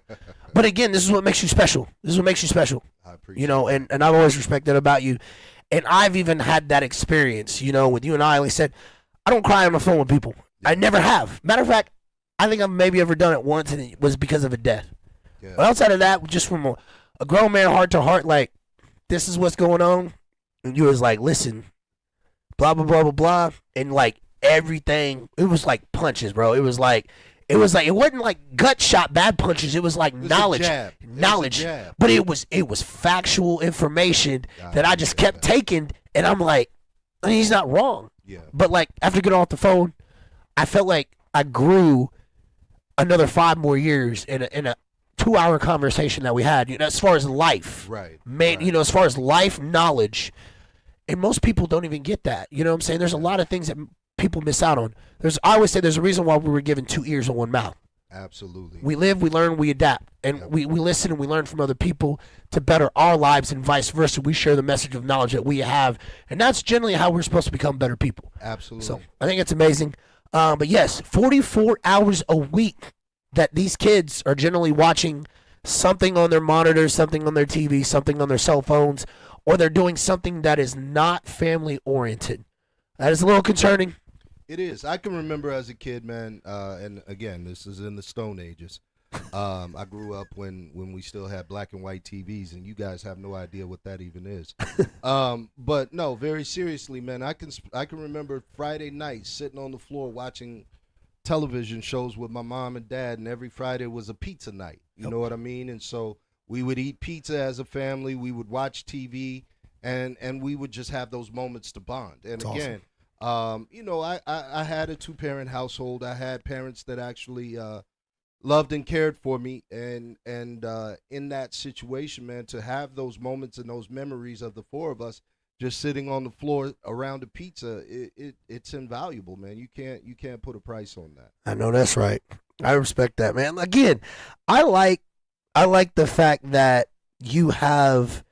But again, this is what makes you special. I appreciate and I've always respected that about you. And I've even had that experience, with you and I. Like I said, I don't cry on the phone with people. I never have. Matter of fact, I think I've maybe ever done it once, and it was because of a death. Yeah. But outside of that, just from a grown man, heart to heart, like, this is what's going on. And you was like, listen, blah, blah, blah, blah, blah. And, like, everything, it was like punches, bro. It wasn't like gut shot bad punches. It was like knowledge. But it was factual information that I just kept taking, and I'm like, he's not wrong. Yeah. But like after getting off the phone, I felt like I grew another 5 more years in a 2-hour conversation that we had. As far as life, Right. man. Right. As far as life knowledge, and most people don't even get that. You know what I'm saying? There's a lot of things that people miss out on. I always say there's a reason why we were given 2 ears and 1 mouth. Absolutely. We live, we learn, we adapt. And we listen and we learn from other people to better our lives, and vice versa. We share the message of knowledge that we have. And that's generally how we're supposed to become better people. Absolutely. So I think it's amazing. But yes, 44 hours a week that these kids are generally watching something on their monitors, something on their TV, something on their cell phones, or they're doing something that is not family oriented. That is a little concerning. It is. I can remember as a kid, man, and again, this is in the Stone Ages. I grew up when we still had black and white TVs, and you guys have no idea what that even is. But no, very seriously, man, I can remember Friday nights sitting on the floor watching television shows with my mom and dad, and every Friday was a pizza night. You know what I mean? And so we would eat pizza as a family. We would watch TV, and we would just have those moments to bond. And That's again. Awesome. I had a 2-parent household. I had parents that actually loved and cared for me, and in that situation, man, to have those moments and those memories of the 4 of us just sitting on the floor around a pizza, it's invaluable, man. You can't put a price on that. I know that's right. I respect that, man. Again, I like the fact that you have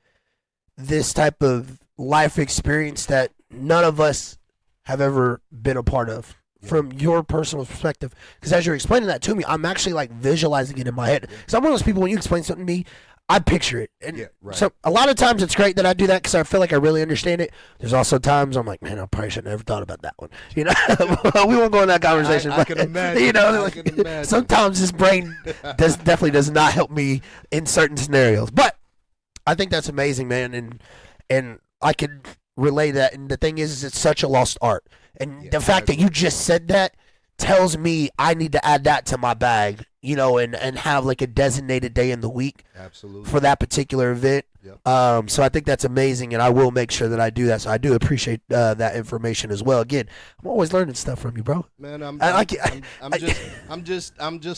this type of life experience that none of us have ever been a part of from your personal perspective. Because as you're explaining that to me, I'm actually like visualizing it in my head. Because I'm one of those people, when you explain something to me, I picture it. And so a lot of times it's great that I do that because I feel like I really understand it. There's also times I'm like, man, I probably should have never thought about that one. We won't go in that conversation. I can imagine. I can imagine. Sometimes this brain definitely does not help me in certain scenarios. But I think that's amazing, man. And I could relay that, and the thing is it's such a lost art, and the fact that you just said that tells me I need to add that to my bag, and have like a designated day in the week for that particular event. So I think that's amazing, and I will make sure that I do that. So I do appreciate that information as well. Again, I'm always learning stuff from you, bro. Man, I'm just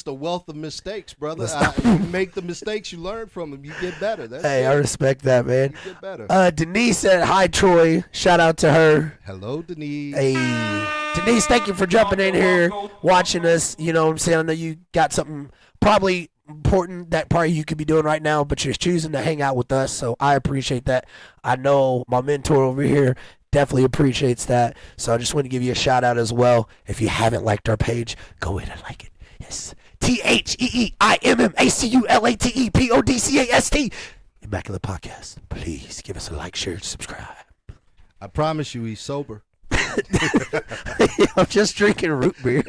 a wealth of mistakes, brother. You make the mistakes, you learn from them, you get better. I respect that, man. You get better. Denise said hi, Troy. Shout out to her. Hello, Denise. Hey, Denise, thank you for jumping in here, watching us. You know what I'm saying? I know you got something probably important that probably you could be doing right now, but you're choosing to hang out with us, so I appreciate that. I know my mentor over here definitely appreciates that, so I just want to give you a shout out as well. If you haven't liked our page, go ahead and like it. Yes, TheImmaculatepodcast. Immaculate Podcast. Please give us a like, share, subscribe. I promise you, he's sober. I'm just drinking root beer.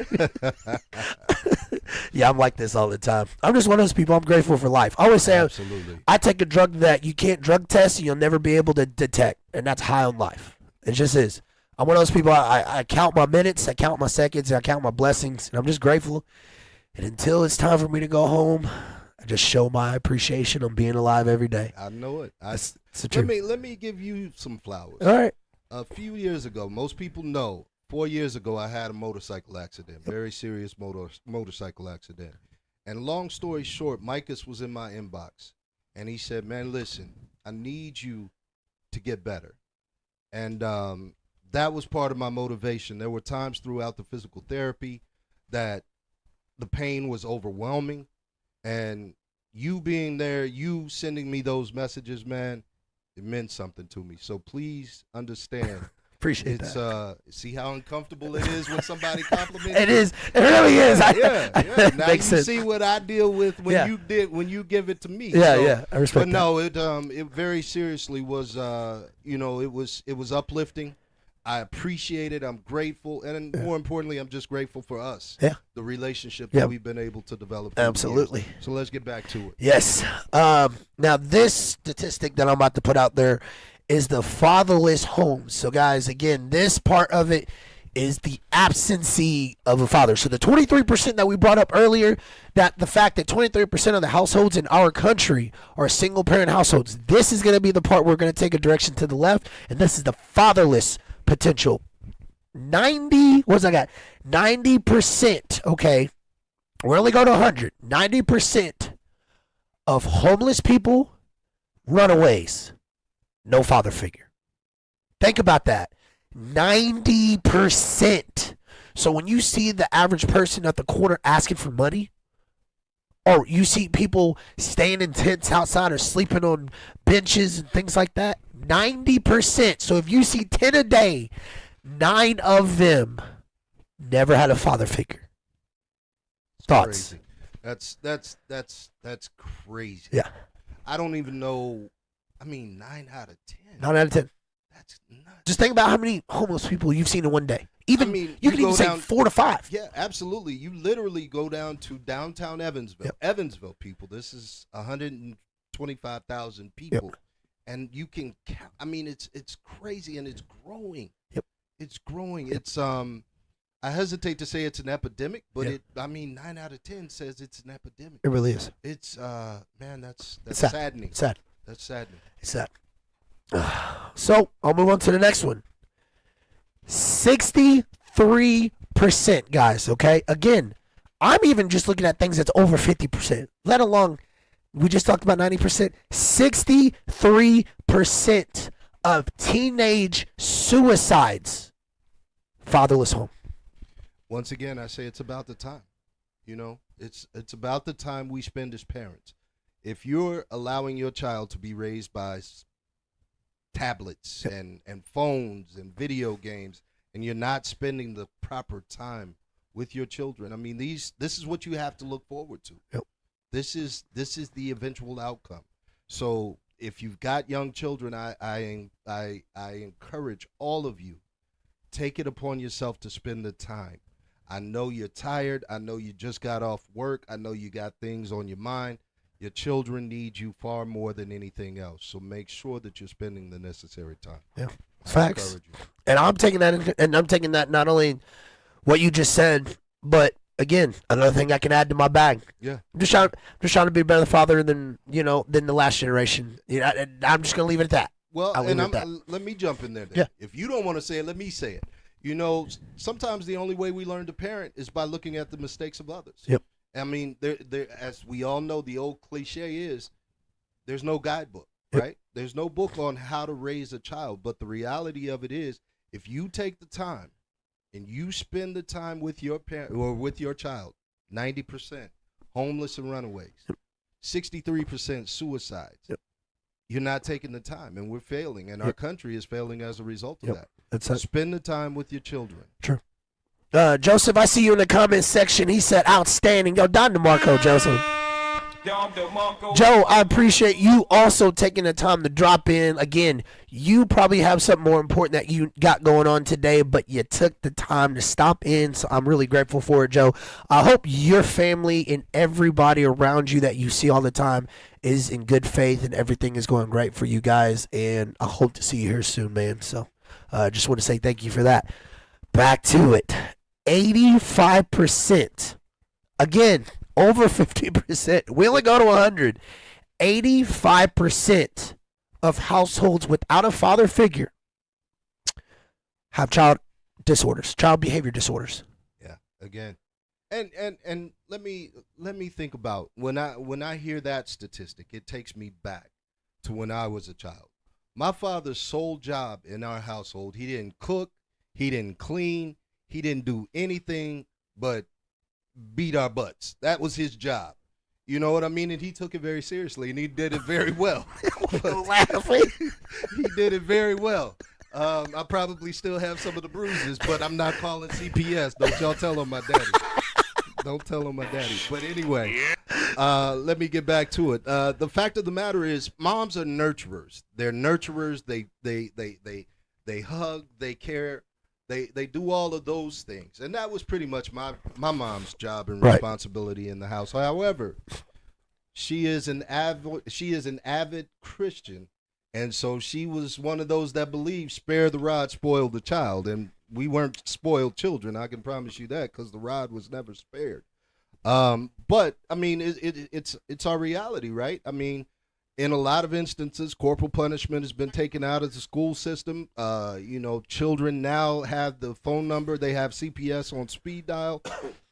Yeah, I'm like this all the time. I'm just one of those people. I'm grateful for life. I always say, absolutely. I take a drug that you can't drug test and you'll never be able to detect, and that's high on life. It just is. I'm one of those people. I count my minutes, I count my seconds, and I count my blessings, and I'm just grateful. And until it's time for me to go home, I just show my appreciation on being alive every day. I know it. It's the truth. Let me give you some flowers. All right. A few years ago, most people know, 4 years ago, I had a motorcycle accident, very serious motorcycle accident. And long story short, Micus was in my inbox, and he said, "Man, listen, I need you to get better." And that was part of my motivation. There were times throughout the physical therapy that the pain was overwhelming, and you being there, you sending me those messages, man, it meant something to me. So please understand. Appreciate It's that. see how uncomfortable it is when somebody compliments It you? is. It really is. Yeah. Now Makes you sense. see what I deal with when Yeah. you give it to me. Yeah, So, yeah. I respect but no, it very seriously was it was uplifting. I appreciate it. I'm grateful, and more importantly, I'm just grateful for us. Yeah. The relationship Yeah. that we've been able to develop. through the Absolutely. years. So let's get back to it. Yes. Now, this statistic that I'm about to put out there is the fatherless homes. So, guys, again, this part of it is the absence of a father. So, the 23% that we brought up earlier, that the fact that 23% of the households in our country are single-parent households, this is going to be the part we're going to take a direction to the left, and this is the fatherless potential. 90%, okay? We're only going to 100. 90% of homeless people, runaways, no father figure. Think about that. 90%. So when you see the average person at the corner asking for money, or you see people staying in tents outside or sleeping on benches and things like that, 90%. So if you see 10 a day, 9 of them never had a father figure. Thoughts? Crazy. That's crazy. Yeah. I don't even know. I mean, 9 out of 10. 9 out of 10. That's nuts. Just think about how many homeless people you've seen in one day. Even I mean, you can you even go say down- 4 to 5. Yeah, absolutely. You literally go down to downtown Evansville. Yep. Evansville, people. This is 125,000 people, and you can count. I mean, it's crazy, and it's growing. Yep. It's growing. It's I hesitate to say it's an epidemic, but Yep. 9 out of 10 says it's an epidemic. It really is. It's man, that's It's sad. saddening. It's sad. That's saddening. It's sad. So I'll move on to the next one. 63%, guys. Okay. Again, I'm even just looking at things that's over 50%. Let alone we just talked about 90%. 63% of teenage suicides, fatherless home. Once again, I say it's about the time. You know, it's about the time we spend as parents. If you're allowing your child to be raised by tablets and phones and video games, and you're not spending the proper time with your children, I mean, this is what you have to look forward to. Yep. This is the eventual outcome. So if you've got young children, I encourage all of you, take it upon yourself to spend the time. I know you're tired. I know you just got off work. I know you got things on your mind. Your children need you far more than anything else. So make sure that you're spending the necessary time. Yeah. I Facts. encourage you. And I'm taking that not only what you just said, but again, another thing I can add to my bag. Yeah. I'm just trying to be a better father than the last generation. I'm just gonna leave it at that. Well, I'll leave and it at that. let me jump in there then. Yeah. If you don't want to say it, let me say it. You know, sometimes the only way we learn to parent is by looking at the mistakes of others. Yep. I mean, there, as we all know, the old cliche is there's no guidebook, Yep. right? There's no book on how to raise a child. But the reality of it is, if you take the time and you spend the time with your parent or with your child, 90% homeless and runaways, 63% suicides. Yep. You're not taking the time, and we're failing, and our country is failing as a result of that. That's it. Spend the time with your children. True. Joseph, I see you in the comments section. He said, outstanding. Yo, Don DeMarco, Joseph. Joe, I appreciate you also taking the time to drop in. Again, you probably have something more important that you got going on today, but you took the time to stop in, so I'm really grateful for it, Joe. I hope your family and everybody around you that you see all the time is in good faith and everything is going great for you guys, and I hope to see you here soon, man. So just want to say thank you for that. Back to it. 85%. Again, over 50%. We only go to 100. 85% of households without a father figure have child behavior disorders. Yeah. Again, And let me think about when I hear that statistic, it takes me back to when I was a child. My father's sole job in our household, he didn't cook, he didn't clean, he didn't do anything but beat our butts. That was his job. You know what I mean? And he took it very seriously, and he did it very well. Laughing. He did it very well. I probably still have some of the bruises, but I'm not calling CPS. Don't y'all tell on my daddy. Don't tell on my daddy. But anyway, let me get back to it. The fact of the matter is, moms are nurturers. They're nurturers. They hug. They care. They do all of those things, and that was pretty much my mom's job and responsibility in the house. However, she is an avid Christian, and so she was one of those that believed spare the rod, spoil the child, and we weren't spoiled children. I can promise you that, because the rod was never spared. But I mean, it's our reality, right? I mean, in a lot of instances, corporal punishment has been taken out of the school system. Children now have the phone number. They have CPS on speed dial.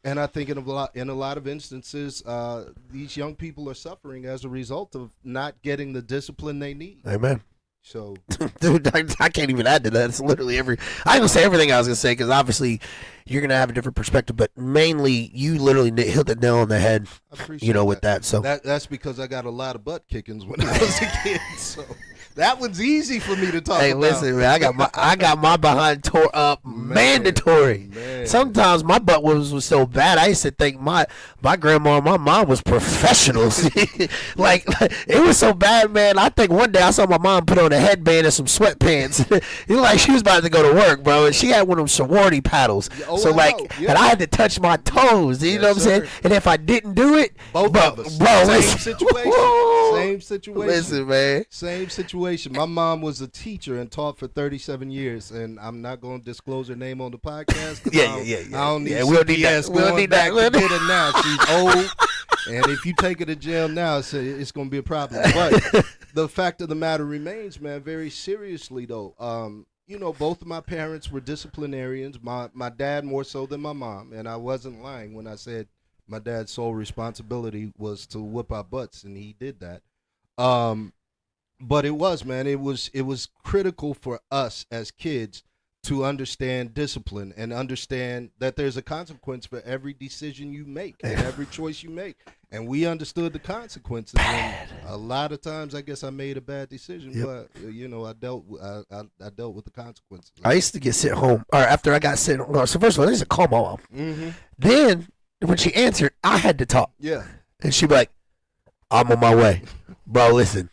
And I think in a lot of instances, these young people are suffering as a result of not getting the discipline they need. Amen. So, dude, I can't even add to that. It's literally I ain't gonna say everything I was gonna say, because obviously you're gonna have a different perspective. But mainly, you literally hit the nail on the head. With that. So that's because I got a lot of butt kickings when I was a kid. So that one's easy for me to talk about. Hey, listen, man, I got my behind tore up, mandatory. Man. Sometimes my butt was so bad, I used to think my grandma and my mom was professionals. like it was so bad, man. I think one day I saw my mom put on a headband and some sweatpants. It was like she was about to go to work, bro, and she had one of them sorority paddles. And I had to touch my toes. You know what I'm saying? And if I didn't do it, both of us, same situation. Same situation. Listen, man. Same situation. My mom was a teacher and taught for 37 years, and I'm not going to disclose her name on the podcast. I don't need CPS going back to get her now. She's old, and if you take her to jail now, it's going to be a problem. But the fact of the matter remains, man, very seriously though. Both of my parents were disciplinarians. My dad more so than my mom, and I wasn't lying when I said my dad's sole responsibility was to whip our butts, and he did that. But it was critical for us as kids to understand discipline and understand that there's a consequence for every decision you make and every choice you make. And we understood the consequences. And a lot of times, I guess I made a bad decision, but I dealt with the consequences. I used to get sent home, or after I got sent home. So first of all, I used to call my mom. Mm-hmm. Then when she answered, I had to talk. Yeah. And she'd be like, "I'm on my way, bro. Listen."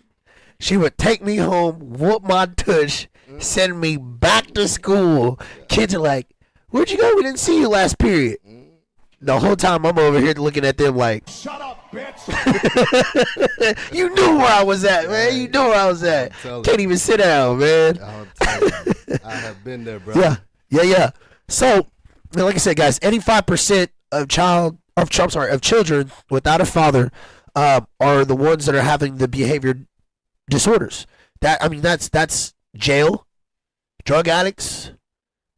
She would take me home, whoop my tush, send me back to school. Kids are like, "Where'd you go? We didn't see you last period." The whole time I'm over here looking at them like, "Shut up, bitch." You knew where I was at, man. You know where I was at. Can't even sit down, man. I have been there, bro. Yeah. So, like I said, guys, 85% of children without a father are the ones that are having the behavior disorders. That's jail, drug addicts,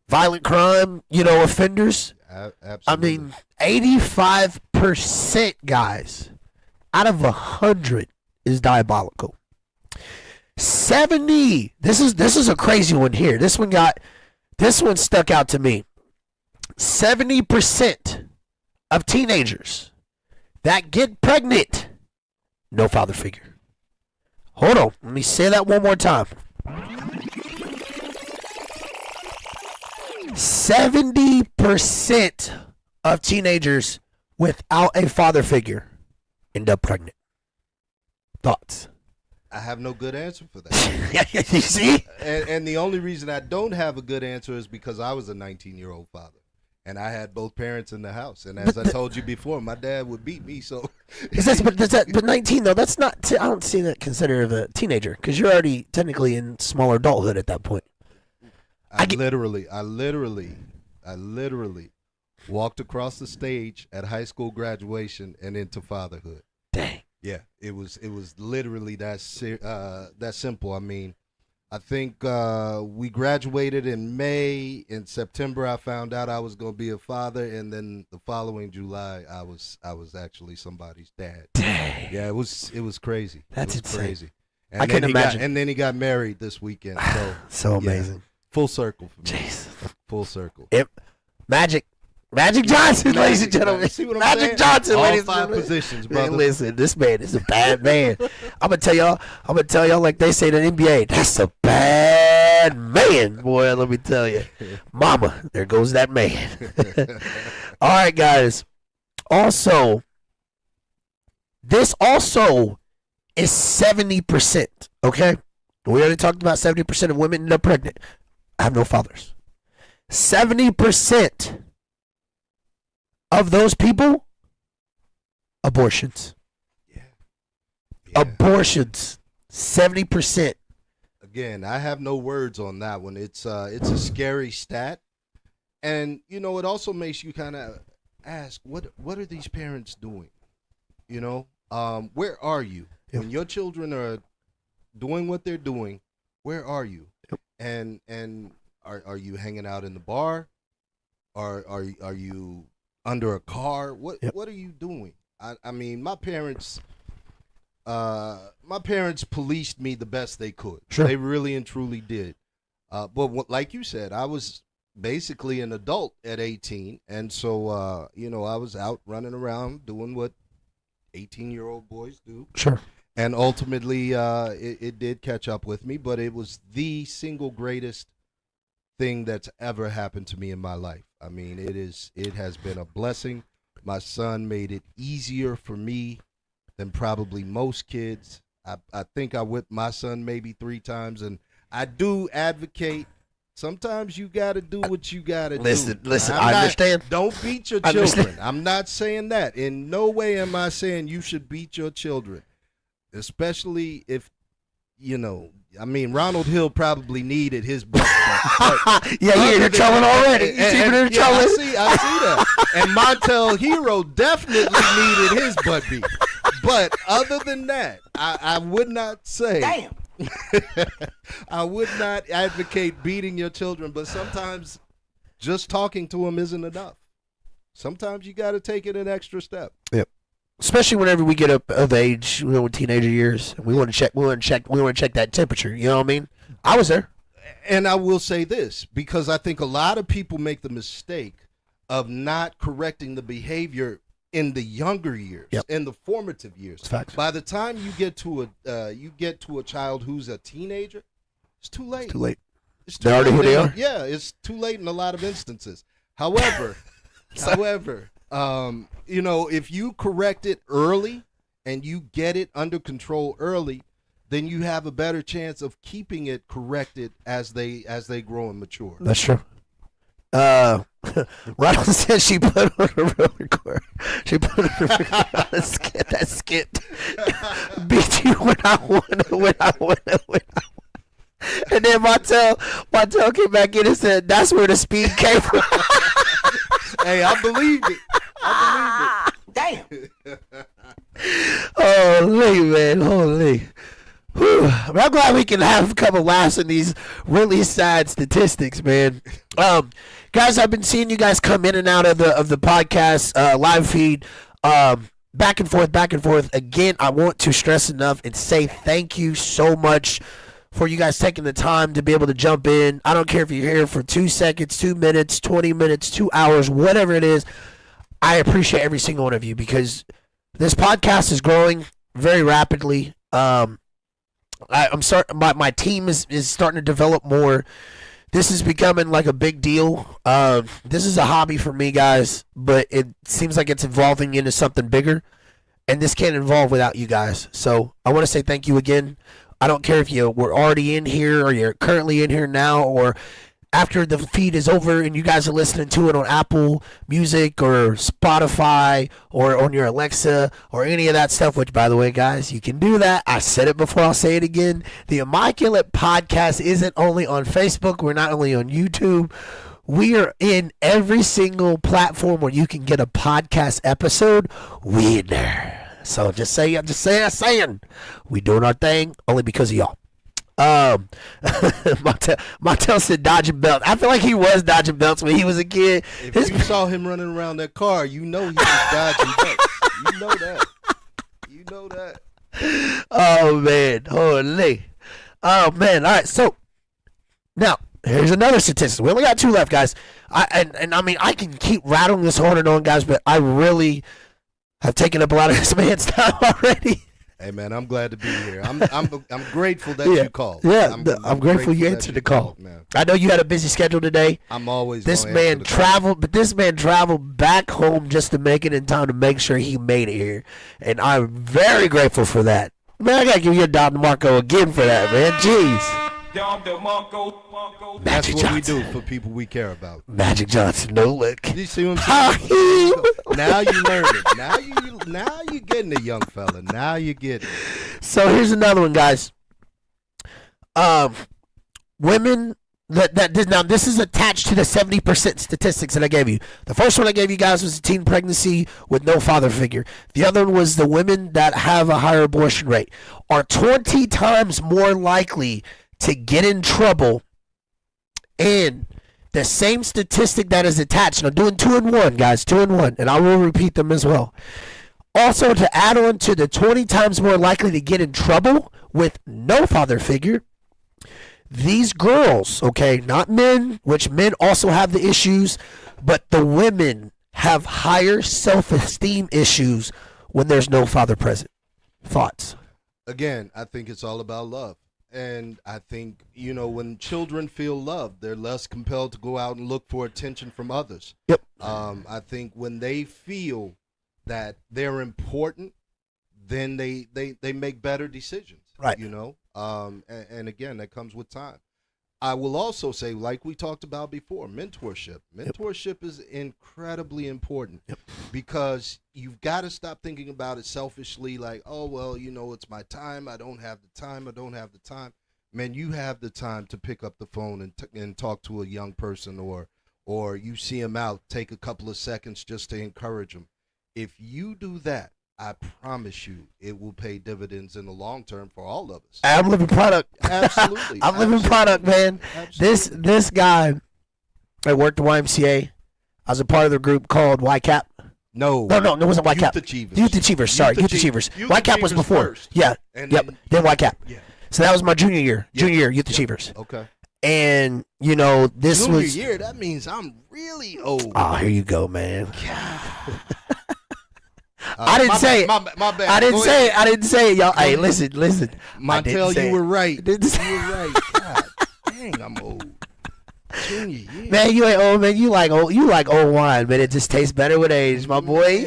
violent crime, offenders. Absolutely. 85%, guys, out of 100 is diabolical. 70. This is a crazy one here. This one stuck out to me. 70% of teenagers that get pregnant, no father figure. Hold on. Let me say that one more time. 70% of teenagers without a father figure end up pregnant. Thoughts? I have no good answer for that. You see? And the only reason I don't have a good answer is because I was a 19-year-old father. And I had both parents in the house, and as I told you before, my dad would beat me. So, but 19 though, that's not. I don't see that considered a teenager, because you're already technically in smaller adulthood at that point. I literally walked across the stage at high school graduation and into fatherhood. Dang. Yeah, it was literally that simple. I mean, I think we graduated in May. In September, I found out I was going to be a father, and then the following July, I was actually somebody's dad. Dang. Yeah, it was crazy. That's it was insane. crazy. And I then couldn't imagine. and then he got married this weekend. So So amazing. full circle for me. Jesus. Full circle. Magic Johnson, ladies and gentlemen. See what I'm Magic saying? Johnson, All ladies and 5 gentlemen. positions, Man, brother. listen, this man is a bad man. I'm gonna tell y'all like they say in the NBA, that's a bad man, boy. Let me tell you, mama, there goes that man. All right, guys. Also, this also is 70%. Okay, we already talked about 70% of women end up pregnant. I have no fathers. 70% of those people, abortions. Yeah. Abortions. 70%. Again, I have no words on that one. It's a scary stat, and it also makes you kind of ask, what are these parents doing? Where are you when your children are doing what they're doing? Where are you? Yep. And are you hanging out in the bar? Are you under a car? What are you doing? I mean, my parents policed me the best they could. Sure. They really and truly did. But like you said, I was basically an adult at 18, and so I was out running around doing what 18-year-old boys do. Sure. And ultimately, it did catch up with me, but it was the single greatest thing that's ever happened to me in my life. I mean, it has been a blessing. My son made it easier for me than probably most kids. I think I whipped my son maybe 3 times, and I do advocate. Sometimes you got to do what you got to do. Listen, I understand. Don't beat your children. I'm not saying that. In no way am I saying you should beat your children, especially if, Ronald Hill probably needed his butt. Yeah, you're trolling already. You're trolling. I see that. And Montel Hero definitely needed his butt beat. But other than that, I would not say. Damn. I would not advocate beating your children, but sometimes just talking to them isn't enough. Sometimes you got to take it an extra step. Yep. Especially whenever we get up of age, with teenager years, we want to check that temperature. You know what I mean? I was there. And I will say this, because I think a lot of people make the mistake of not correcting the behavior in the younger years, in the formative years. Facts. By the time you get to a child who's a teenager, it's too late. It's too late. It's They're already who they are? Yeah, it's too late in a lot of instances. However, if you correct it early and you get it under control early, then you have a better chance of keeping it corrected as they grow and mature. That's true. Ronald said she put on a real record. She put on a record on a skit. That skit. Beat you when I won. And then Montel came back in and said, that's where the speed came from. Hey, I believed it. Damn. Holy, man. Holy. Whew. I'm glad we can have a couple laughs in these really sad statistics, man. Guys, I've been seeing you guys come in and out of the podcast live feed, back and forth. Again, I want to stress enough and say thank you so much for you guys taking the time to be able to jump in. I don't care if you're here for 2 seconds, 2 minutes, 20 minutes, 2 hours, whatever it is. I appreciate every single one of you because this podcast is growing very rapidly. My team is starting to develop more. This is becoming like a big deal. This is a hobby for me, guys, but it seems like it's evolving into something bigger, and this can't evolve without you guys. So I want to say thank you again. I don't care if you were already in here or you're currently in here now or after the feed is over and you guys are listening to it on Apple Music or Spotify or on your Alexa or any of that stuff, which, by the way, guys, you can do that. I said it before. I'll say it again. The Immaculate Podcast isn't only on Facebook. We're not only on YouTube. We are in every single platform where you can get a podcast episode. We in there. So just saying, we doing our thing only because of y'all. Montel said dodging belts. I feel like he was dodging belts when he was a kid. If you saw him running around that car, you know he was dodging belts. You know that. You know that. Oh man, holy. Oh man. All right, so now here's another statistic. We only got 2 left, guys. I mean I can keep rattling this on and on, guys, but I really have taken up a lot of this man's time already. Hey man, I'm glad to be here. I'm grateful that you called. Yeah, I'm grateful you answered the call. Man. I know you had a busy schedule today. I'm always. This man traveled, but this man traveled back home just to make it in time to make sure he made it here, and I'm very grateful for that. Man, I gotta give you a Dom DeMarco again for that, man. Jeez. That's what we do for people we care about. Magic Johnson, no look. You see what I'm saying? Now you learn it. Now you getting it, young fella. Now you get it. So here's another one, guys. Women now this is attached to the 70% statistics that I gave you. The first one I gave you guys was a teen pregnancy with no father figure. The other one was the women that have a higher abortion rate are 20 times more likely to get in trouble, and the same statistic that is attached. And I'm doing 2 and 1, guys, 2 and 1, and I will repeat them as well. Also, to add on to the 20 times more likely to get in trouble with no father figure, these girls, okay, not men, which men also have the issues, but the women have higher self-esteem issues when there's no father present. Thoughts? Again, I think it's all about love. And I think, when children feel loved, they're less compelled to go out and look for attention from others. Yep. I think when they feel that they're important, then they make better decisions. Right. And again, that comes with time. I will also say, like we talked about before, mentorship. Mentorship is incredibly important because you've got to stop thinking about it selfishly, like, oh, well, it's my time. I don't have the time. Man, you have the time to pick up the phone and talk to a young person, or you see him out, take a couple of seconds just to encourage him. If you do that, I promise you it will pay dividends in the long term for all of us. I'm living product. Absolutely. I'm living product, man. Absolutely. This guy, I worked at YMCA. I was a part of the group called YCAP. No, it wasn't YCAP. Youth Achievers. Youth Achievers, sorry. Youth Achievers. YCAP was before. First. Yeah. And Then YCAP. Yeah. So that was my junior year. Junior year, Youth Achievers. Okay. And, this junior was... year, that means I'm really old. Oh, here you go, man. I didn't say it. My bad. I didn't say it, y'all. Hey, listen. Montel, you were right. You were right. God dang, I'm old. Junior year. Man, you ain't old, man. You like old wine, man. It just tastes better with age, my boy.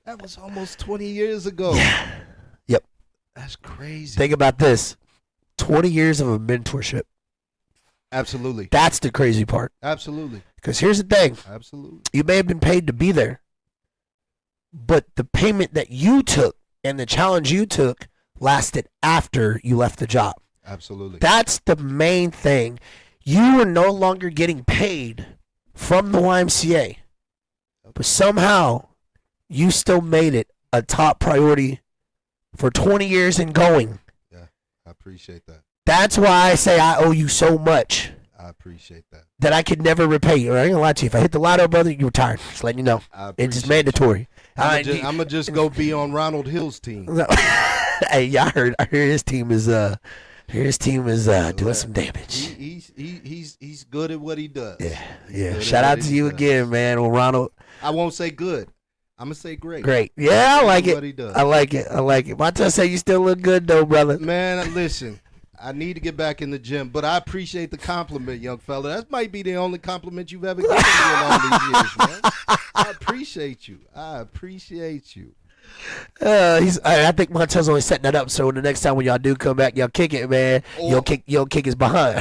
That was almost 20 years ago. Yeah. Yep. That's crazy. Think about this. 20 years of a mentorship. Absolutely. That's the crazy part. Absolutely. Because here's the thing. Absolutely. You may have been paid to be there, but the payment that you took and the challenge you took lasted after you left the job. Absolutely. That's the main thing. You are no longer getting paid from the YMCA, but somehow you still made it a top priority for 20 years and going. Yeah, I appreciate that. That's why I say I owe you so much. I appreciate that I could never repay you. I ain't gonna lie to you. If I hit the lotto, brother, you retire. Just letting you know. It's just mandatory. I'm gonna just go be on Ronald Hill's team. Hey, yeah, I heard his team is doing some damage. He's good at what he does. Yeah. Shout out to you again, man. Well, Ronald. I won't say good. I'm gonna say great. Great. Yeah, I like it. What he does. I like it. Montel say you still look good though, brother. Man, listen. I need to get back in the gym, but I appreciate the compliment, young fella. That might be the only compliment you've ever given me in all these years, man. I appreciate you. I think Montel's only setting that up so the next time when y'all do come back, y'all kick it, man. You'll kick his behind.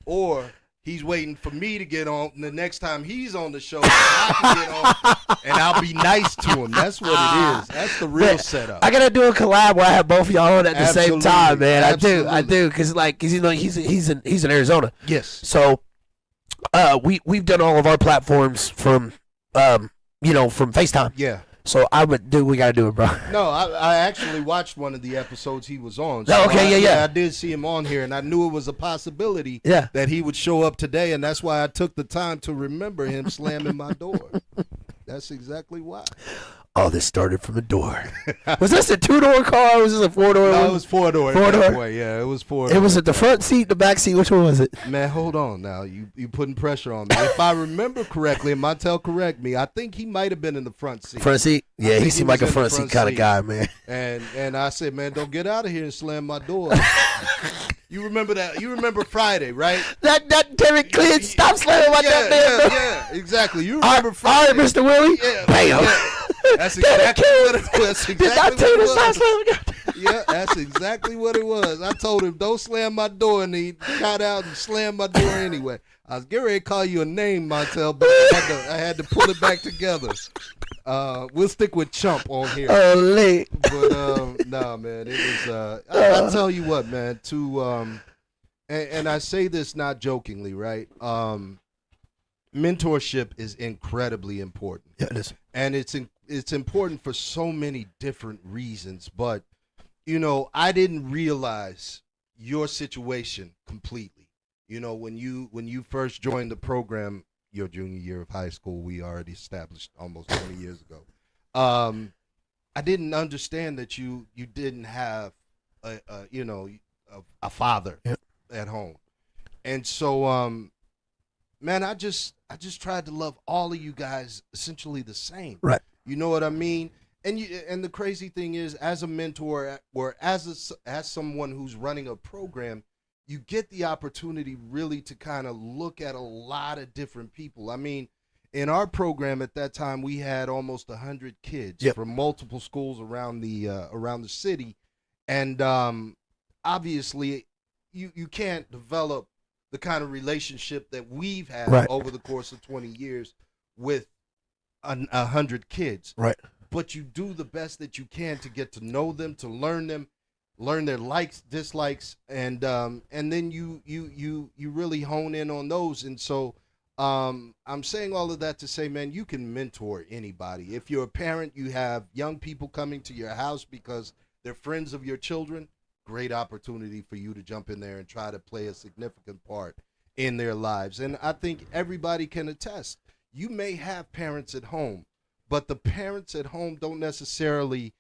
Or he's waiting for me to get on, and the next time he's on the show, I can get on, and I'll be nice to him. That's what it is. That's the real setup. I gotta do a collab where I have both of y'all on at the same time, man. Absolutely. I do, cause he's in Arizona. Yes. So, we've done all of our platforms from FaceTime. Yeah. So I would do. We gotta do it, bro. No, I actually watched one of the episodes he was on. Oh, okay, yeah. I did see him on here, and I knew it was a possibility Yeah. that he would show up today, and that's why I took the time to remember him slamming my door. That's exactly why. Oh, this started from a door. Was this a 2-door car? Or was this a 4-door? No, it was 4-door. 4-door? Yeah, it was 4-door. It was at the front seat, the back seat. Which one was it? Man, hold on now. You putting pressure on me. If I remember correctly, and Montel correct me, I think he might have been in the front seat. Front seat? Yeah, he seemed like a front seat kind of seat. guy, man. And I said, man, don't get out of here and slam my door. You remember that? You remember Friday, right? That Derek Clean, stop slamming my damn door. Yeah, exactly. You All remember right, Friday? Mr. Willie. Yeah, Bam. yeah. That's exactly what it was. Did not tell you to stop slamming your door. Yeah, that's exactly what it was. I told him, don't slam my door, and he got out and slammed my door anyway. I was getting ready to call you a name, Montel, but I had to pull it back together. We'll stick with Chump on here. Oh, late. But, nah, man, it was, I tell you what, man, and I say this not jokingly, right? Mentorship is incredibly important. Yeah, it is. And it's important for so many different reasons, but you know, I didn't realize your situation completely. You know, when you first joined the program, your junior year of high school, we already established almost 20 years ago. I didn't understand that you didn't have a father at home, and so man, I just tried to love all of you guys essentially the same. Right. You know what I mean? And the crazy thing is, as a mentor or as someone who's running a program, you get the opportunity really to kind of look at a lot of different people. I mean, in our program at that time, we had almost 100 kids from multiple schools around the city, and obviously, you can't develop the kind of relationship that we've had over the course of 20 years with 100 kids. Right. But you do the best that you can to get to know them, to learn them, learn their likes, dislikes, and then you really hone in on those. And so I'm saying all of that to say, man, you can mentor anybody. If you're a parent, you have young people coming to your house because they're friends of your children, great opportunity for you to jump in there and try to play a significant part in their lives. And I think everybody can attest. You may have parents at home, but the parents at home don't necessarily,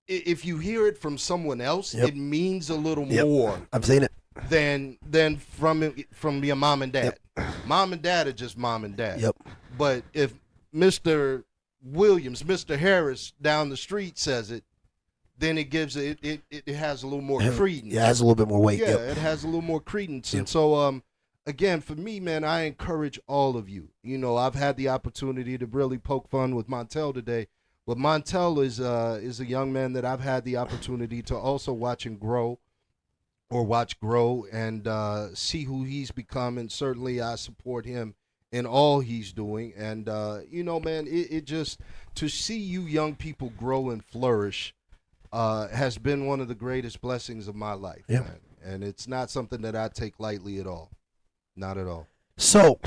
if you hear it from someone else, it means a little more. I've seen it. Than from your mom and dad. Mom and dad are just mom and dad. Yep. But if Mr. Williams, Mr. Harris down the street says it, then it gives it has a little more credence. Yeah, it has a little bit more weight. Yeah, Yep. it has a little more credence. And so again, for me, man, I encourage all of you. You know, I've had the opportunity to really poke fun with Montel today. But Montel is a young man that I've had the opportunity to also watch grow and see who he's become. And certainly I support him in all he's doing. And, you know, man, it just, to see you young people grow and flourish has been one of the greatest blessings of my life, man. And it's not something that I take lightly at all. Not at all. So,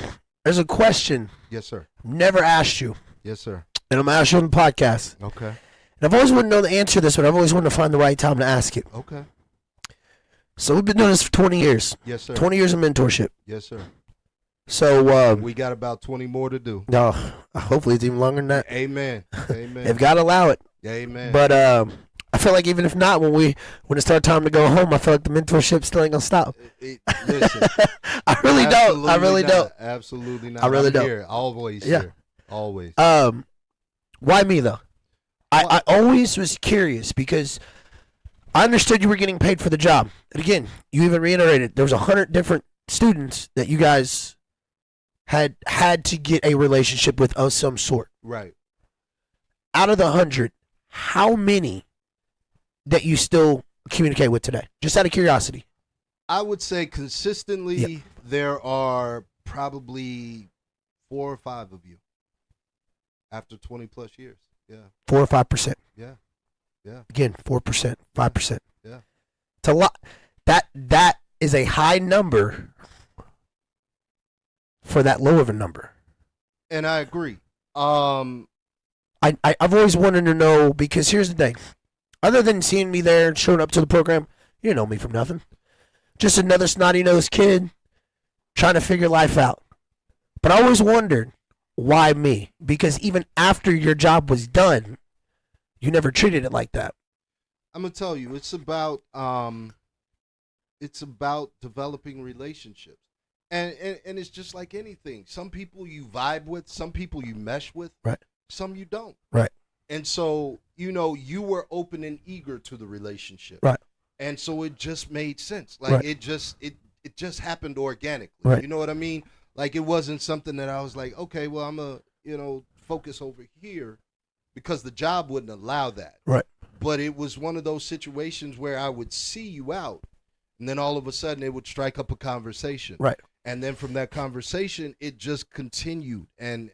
there's a question. Yes, sir. Never asked you. Yes, sir. And I'm going to ask you on the podcast. Okay. And I've always wanted to know the answer to this, but I've always wanted to find the right time to ask it. Okay. So we've been doing this for 20 years. Yes, sir. 20 years of mentorship. Yes, sir. So we got about 20 more to do. No, hopefully it's even longer than that. Amen. Amen. They've got to allow it. Amen. But I feel like even if not, when it's our time to go home, I feel like the mentorship still ain't gonna stop. Listen, I really don't. I really don't. Absolutely not. I really don't. Here, always here. Always. Why me though? I always was curious because I understood you were getting paid for the job. And again, you even reiterated there was 100 different students that you guys had to get a relationship with of some sort. Right. Out of the 100, how many that you still communicate with today? Just out of curiosity. I would say consistently there are probably 4 or 5 of you after 20 plus years. Yeah. 4 or 5%. Yeah. Yeah. Again, 4%, 5%. Yeah. It's a lot. That is a high number for that low of a number. And I agree. I've always wanted to know, because here's the thing. Other than seeing me there and showing up to the program, you didn't know me from nothing. Just another snotty-nosed kid trying to figure life out. But I always wondered, why me? Because even after your job was done, you never treated it like that. I'm gonna tell you, it's about developing relationships, and it's just like anything. Some people you vibe with, some people you mesh with, Right. some you don't. Right. And so, you were open and eager to the relationship. Right. And so it just made sense. Like Right. it just happened organically. Right. You know what I mean? Like it wasn't something that I was like, okay, well, I'm a focus over here, because the job wouldn't allow that. Right. But it was one of those situations where I would see you out, and then all of a sudden it would strike up a conversation. Right. And then from that conversation, it just continued, and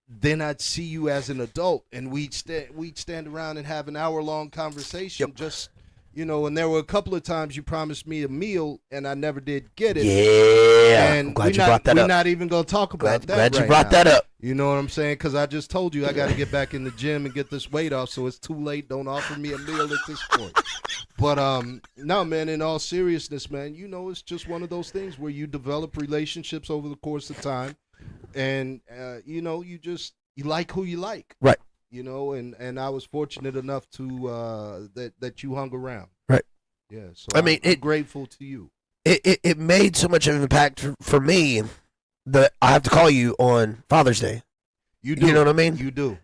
then I'd see you as an adult, and we'd stand around and have an hour-long conversation. Yep. Just, and there were a couple of times you promised me a meal, and I never did get it. Yeah. And I'm glad you brought that we're up. not even going to talk about that. Glad you right brought now. that up. You know what I'm saying? Because I just told you I got to get back in the gym and get this weight off, so it's too late. Don't offer me a meal at this point. But no, man, in all seriousness, man, it's just one of those things where you develop relationships over the course of time, and you like who you like. Right. And I was fortunate enough to that you hung around. Right. Yeah. So I mean, I'm grateful to you. It made so much of an impact for me that I have to call you on Father's Day. You do. You know what I mean? You do.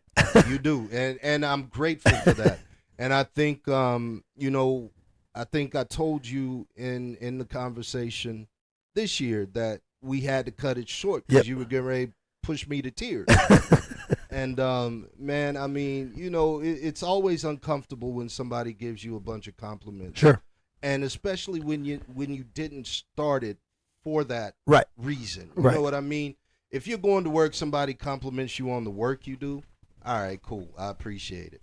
You do. And I'm grateful for that. And I think I think I told you in the conversation this year that we had to cut it short because Yep. you were getting ready to push me to tears. And man, I mean, it's always uncomfortable when somebody gives you a bunch of compliments. Sure. And especially when you didn't start it for that Right. reason. You Right. know what I mean? If you're going to work, somebody compliments you on the work you do, all right, cool. I appreciate it.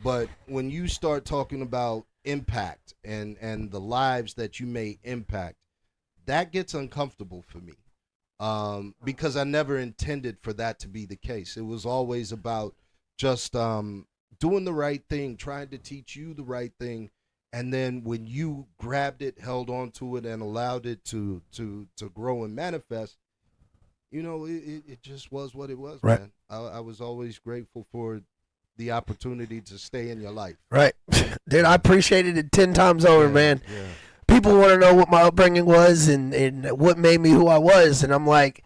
But when you start talking about impact and the lives that you may impact, that gets uncomfortable for me. Because I never intended for that to be the case. It was always about just doing the right thing, trying to teach you the right thing. And then when you grabbed it, held on to it, and allowed it to grow and manifest, it just was what it was, Right. man. I was always grateful for the opportunity to stay in your life. Right. Dude, I appreciated it 10 times over, Yeah, man. Yeah. People want to know what my upbringing was and what made me who I was. And I'm like,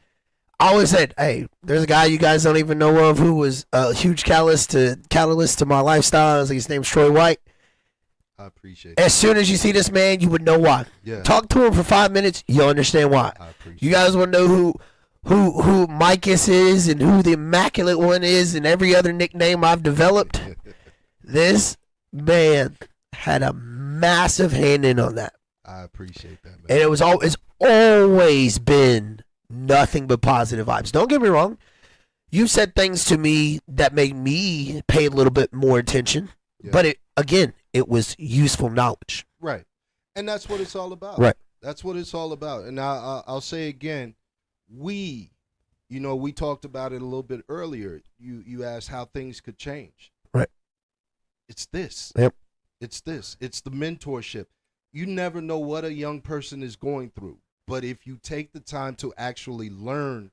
I always said, hey, there's a guy you guys don't even know of who was a huge catalyst to my lifestyle. I was like, his name's Troy White. I appreciate As soon as you see this man, you would know why. Yeah. Talk to him for 5 minutes, you'll understand why. I appreciate You guys want to know who Micus is and who the Immaculate One is and every other nickname I've developed. This man had a massive hand in on that. I appreciate that, man. And it's always been nothing but positive vibes. Don't get me wrong. You said things to me that made me pay a little bit more attention. Yeah. But it was useful knowledge. Right. And that's what it's all about. Right. That's what it's all about. And I'll say again, we talked about it a little bit earlier. You asked how things could change. Right. It's this. Yep. It's this. It's the mentorship. You never know what a young person is going through. But if you take the time to actually learn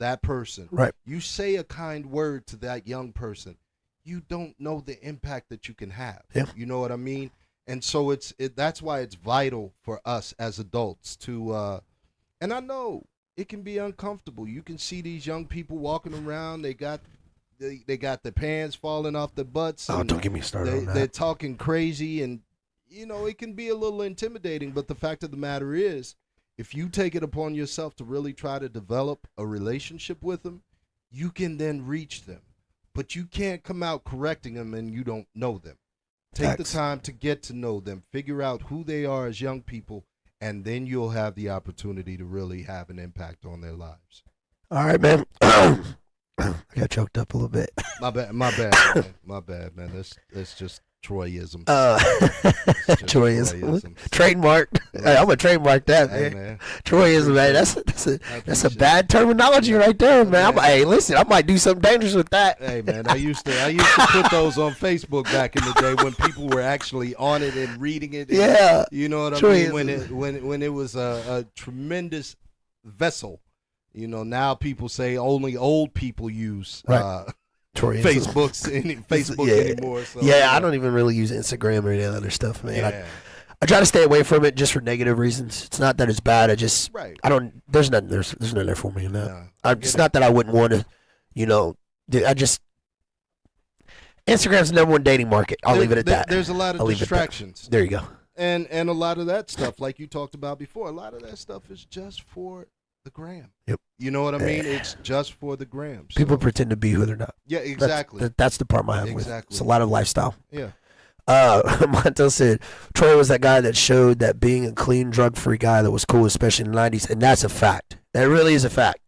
that person, Right. you say a kind word to that young person, you don't know the impact that you can have. Yeah. You know what I mean? And so that's why it's vital for us as adults to and I know it can be uncomfortable. You can see these young people walking around, they got their pants falling off their butts. Oh, and don't get me started on that. They're talking crazy, and it can be a little intimidating, but the fact of the matter is, if you take it upon yourself to really try to develop a relationship with them, you can then reach them. But you can't come out correcting them and you don't know them. Take the Facts. time to get to know them, figure out who they are as young people, and then you'll have the opportunity to really have an impact on their lives. All right, man. I got choked up a little bit. My bad, man. My bad, man. Let's just Troyism. Troyism. Trademark. Hey, I'm gonna trademark that, Hey, man. man. Troyism, man. That's a bad terminology right there, man. Hey, listen, I might do something dangerous with that. Hey, man, I used to put those on Facebook back in the day when people were actually on it and reading it. And, Yeah. you know what I Troyism. mean? When it was a tremendous vessel. You know, now people say only old people use Troyism. Facebook anymore. So, Yeah, I don't even really use Instagram or any other stuff, man. Yeah. I try to stay away from it just for negative reasons. It's not that it's bad. Right. I don't. There's nothing there for me in that. Nah, It's not that I wouldn't want to. Instagram's the number one dating market. I'll leave it at that. There's a lot of distractions. There you go. And a lot of that stuff, like you talked about before, a lot of that stuff is just for the gram. Yep. You know what I mean? It's just for the gram. So. People pretend to be who they're not. Yeah, exactly. That's the part I have with it. Exactly. It's a lot of lifestyle. Yeah. Montel said Troy was that guy that showed that being a clean, drug-free guy that was cool, especially in the 90s, and that's a fact. That really is a fact.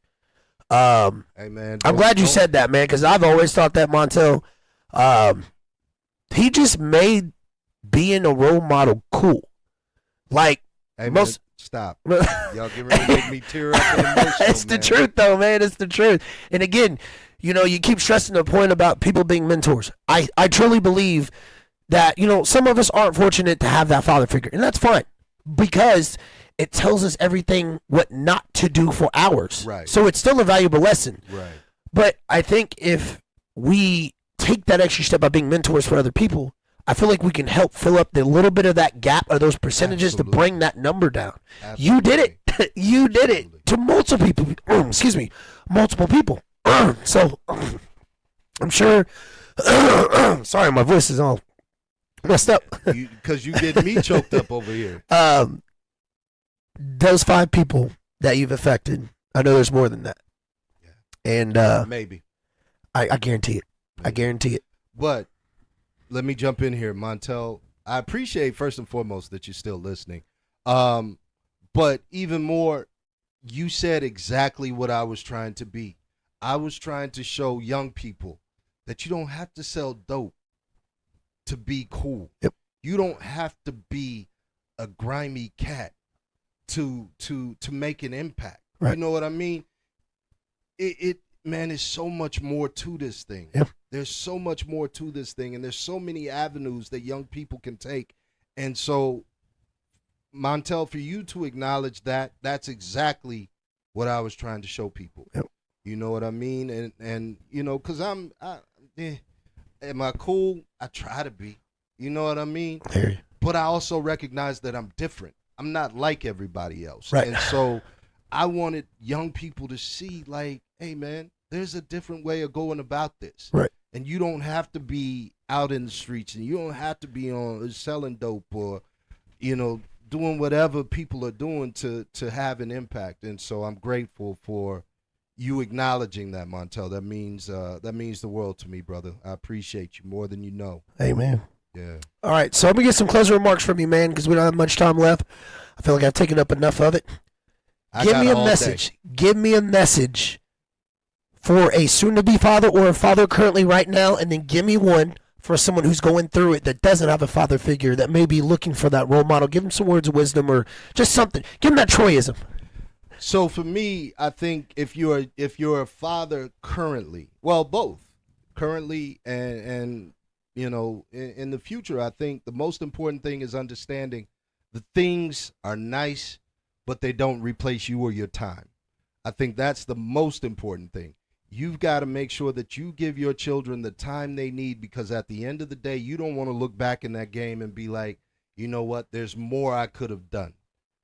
Hey, man. I'm glad you said that, man, because I've always thought that Montel, he just made being a role model cool. Like, hey, most. Man, stop. Y'all get ready to make me tear up and emotional, It's the truth, though, man. It's the truth. And again, you keep stressing the point about people being mentors. I truly believe that, some of us aren't fortunate to have that father figure, and that's fine because it tells us everything what not to do for ours. Right. So it's still a valuable lesson. Right. But I think if we take that extra step by being mentors for other people, I feel like we can help fill up the little bit of that gap or those percentages to bring that number down. Absolutely. You did it. You did it to multiple people. Excuse me, multiple people. So I'm sure. Sorry, my voice is all messed up. Because you get me choked up over here. Those 5 people that you've affected, I know there's more than that. Yeah. And maybe. I guarantee it. I guarantee it. But let me jump in here, Montel. I appreciate first and foremost that you're still listening. But even more, you said exactly what I was trying to be. I was trying to show young people that you don't have to sell dope to be cool. Yep. You don't have to be a grimy cat to make an impact. Right. You know what I mean? Man, there's so much more to this thing. Yep. There's so much more to this thing, and there's so many avenues that young people can take. And so, Montel, for you to acknowledge that, that's exactly what I was trying to show people. Yep. You know what I mean? And because am I cool? I try to be. You know what I mean? I hear you. But I also recognize that I'm different. I'm not like everybody else. Right. And so I wanted young people to see, like, hey, man, there's a different way of going about this. Right. And you don't have to be out in the streets, and you don't have to be on selling dope or, doing whatever people are doing to have an impact. And so I'm grateful for you acknowledging that, Montel. That means the world to me, brother. I appreciate you more than you know. Amen. Yeah. All right, so I'm going to get some closing remarks from you, man, because we don't have much time left. I feel like I've taken up enough of it. Give me a message. Give me a message for a soon-to-be father or a father currently right now, and then give me one for someone who's going through it that doesn't have a father figure, that may be looking for that role model. Give them some words of wisdom or just something. Give them that Troyism. So for me, I think if you're a father currently, well, both currently and in the future, I think the most important thing is understanding the things are nice, but they don't replace you or your time. I think that's the most important thing. You've got to make sure that you give your children the time they need, because at the end of the day, you don't want to look back in that game and be like, you know what, there's more I could have done.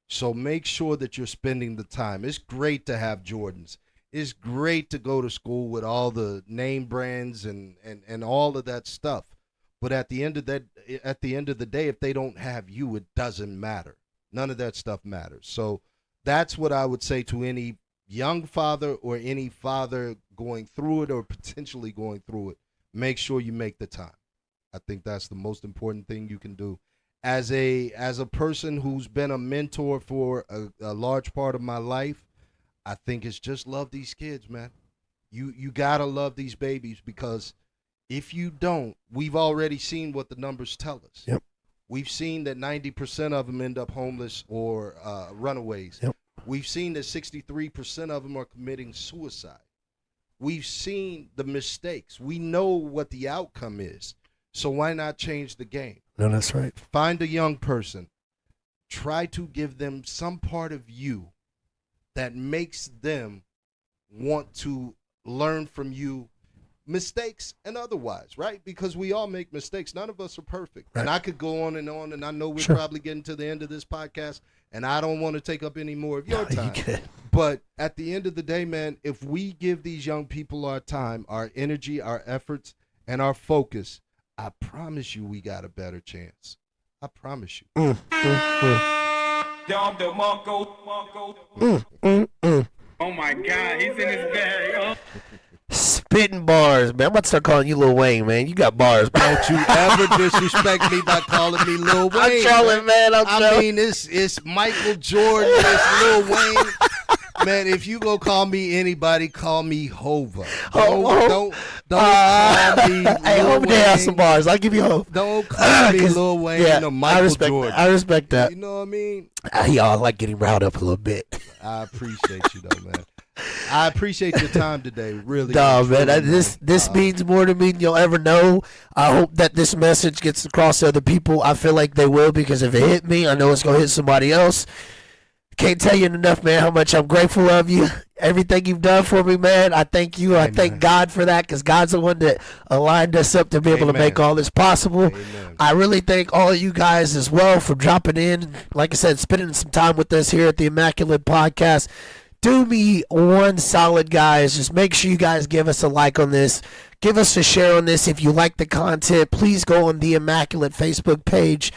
So make sure that you're spending the time. It's great to have Jordans. It's great to go to school with all the name brands and all of that stuff. But at the end of the day, if they don't have you, it doesn't matter. None of that stuff matters. So that's what I would say to any young father or any father going through it or potentially going through it. Make sure you make the time. I think that's the most important thing you can do. As a person who's been a mentor for a large part of my life, I think it's just love these kids, man. You gotta love these babies, because If you don't, we've already seen what the numbers tell us. Yep. We've seen that 90% of them end up homeless or runaways. Yep. We've seen that 63% of them are committing suicide. We've seen the mistakes. We know what the outcome is. So why not change the game? No, that's right. Find a young person. Try to give them some part of you that makes them want to learn from you, mistakes and otherwise, right? Because we all make mistakes. None of us are perfect. Right. And I could go on, and I know we're Sure. probably getting to the end of this podcast, and I don't want to take up any more of your No, you time. good. But at the end of the day, man, if we give these young people our time, our energy, our efforts, and our focus, I promise you we got a better chance. I promise you. Oh my God, he's in his bag. Spitting bars, man. I'm about to start calling you Lil Wayne, man. You got bars, bro. Don't you ever disrespect me by calling me Lil Wayne. I'm trolling, man. I'm I trolling. mean, it's Michael Jordan, it's Lil Wayne. Man, if you go call me anybody, call me Hova. Don't call me Lil Hey, Hova Wayne. have some bars. I'll give you Hova. Don't call me Lil Wayne or Michael Jordan. I respect that. You know what I mean? Y'all, I like getting riled up a little bit. I appreciate you though, man. I appreciate your time today. Really. No, truly, man. This means more to me than you'll ever know. I hope that this message gets across to other people. I feel like they will, because if it hit me, I know it's gonna hit somebody else. Can't tell you enough, man, how much I'm grateful of you. Everything you've done for me, man. I thank you. I thank God for that, because God's the one that aligned us up to be able to make all this possible. Amen. I really thank all of you guys as well for dropping in. Like I said, spending some time with us here at the Immaculate Podcast. Do me one solid, guys. Just make sure you guys give us a like on this. Give us a share on this. If you like the content, please go on the Immaculate Facebook page.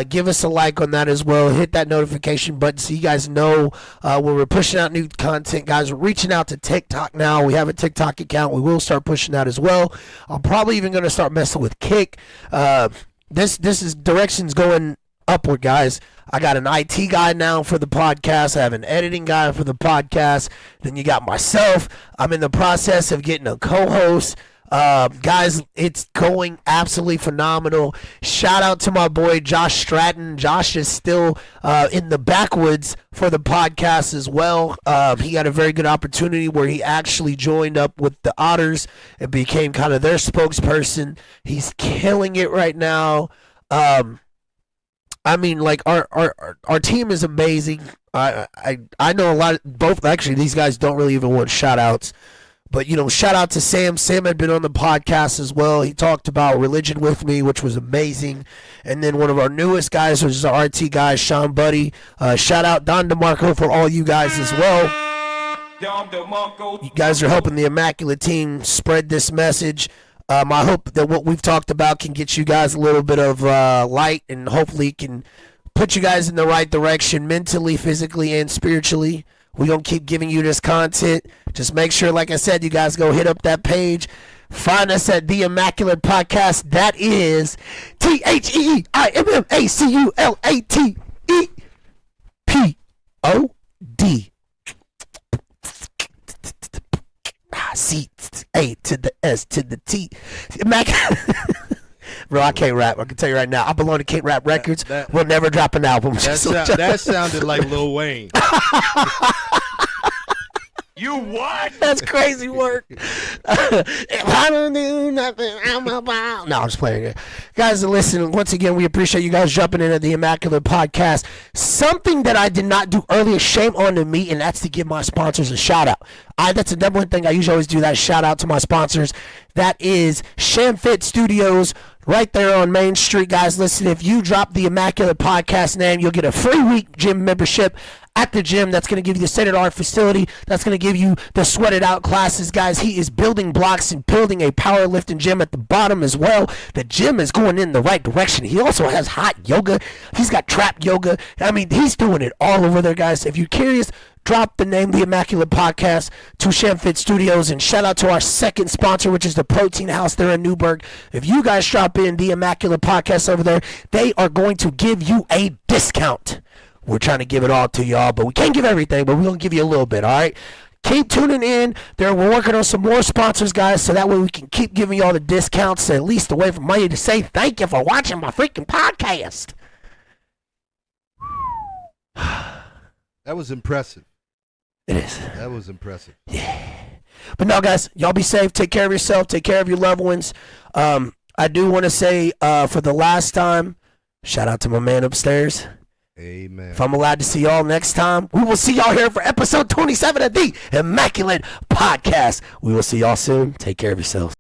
Give us a like on that as well. Hit that notification button so you guys know when we're pushing out new content. Guys, we're reaching out to TikTok now. We have a TikTok account. We will start pushing that as well. I'm probably even going to start messing with Kick. This is directions going upward, guys. I got an IT guy now for the podcast. I have an editing guy for the podcast. Then you got myself. I'm in the process of getting a co-host. Guys, it's going absolutely phenomenal. Shout out to my boy Josh Stratton. Josh is still in the backwoods for the podcast as well. He got a very good opportunity where he actually joined up with the Otters and became kind of their spokesperson. He's killing it right now. I mean, like, our team is amazing. I know a lot. Both actually, these guys don't really even want shout outs, but shout out to Sam. Sam had been on the podcast as well. He talked about religion with me, which was amazing. And then one of our newest guys, which is our RT guy, Sean Buddy. Shout out Don DeMarco for all you guys as well. You guys are helping the Immaculate team spread this message. I hope that what we've talked about can get you guys a little bit of light, and hopefully can put you guys in the right direction mentally, physically, and spiritually. We're going to keep giving you this content. Just make sure, like I said, you guys go hit up that page. Find us at The Immaculate Podcast. That is TheImmaculatepod. C A to the S to the T. Bro, I can't rap. I can tell you right now. I belong to Can't Rap Records. We'll never drop an album. That sounded like Lil Wayne. You what? That's crazy work. If I don't do nothing, I'm about. No, I'm just playing it. Guys, listen, once again, we appreciate you guys jumping into the Immaculate Podcast. Something that I did not do earlier, shame on to me, and that's to give my sponsors a shout out. That's the number one thing I usually always do, that shout out to my sponsors. That is ShamFit Studios, right there on Main Street. Guys, listen, if you drop the Immaculate Podcast name, you'll get a free week gym membership at the gym. That's going to give you the state-of-the-art facility. That's going to give you the sweated out classes. Guys, he is building blocks and building a powerlifting gym at the bottom as well. The gym is going in the right direction. He also has hot yoga. He's got trap yoga. I mean, he's doing it all over there, guys. If you're curious, drop the name The Immaculate Podcast to ShamFit Studios, and shout out to our second sponsor, which is the Protein House there in Newburgh. If you guys drop in The Immaculate Podcast over there, they are going to give you a discount. We're trying to give it all to y'all, but we can't give everything, but we're going to give you a little bit, all right? Keep tuning in. We're working on some more sponsors, guys, so that way we can keep giving y'all the discounts, at least away from money, to say thank you for watching my freaking podcast. That was impressive. It is. That was impressive. Yeah. But no, guys, y'all be safe. Take care of yourself. Take care of your loved ones. I do want to say for the last time, shout out to my man upstairs. Amen. If I'm allowed to see y'all next time, we will see y'all here for episode 27 of the Immaculate Podcast. We will see y'all soon. Take care of yourselves.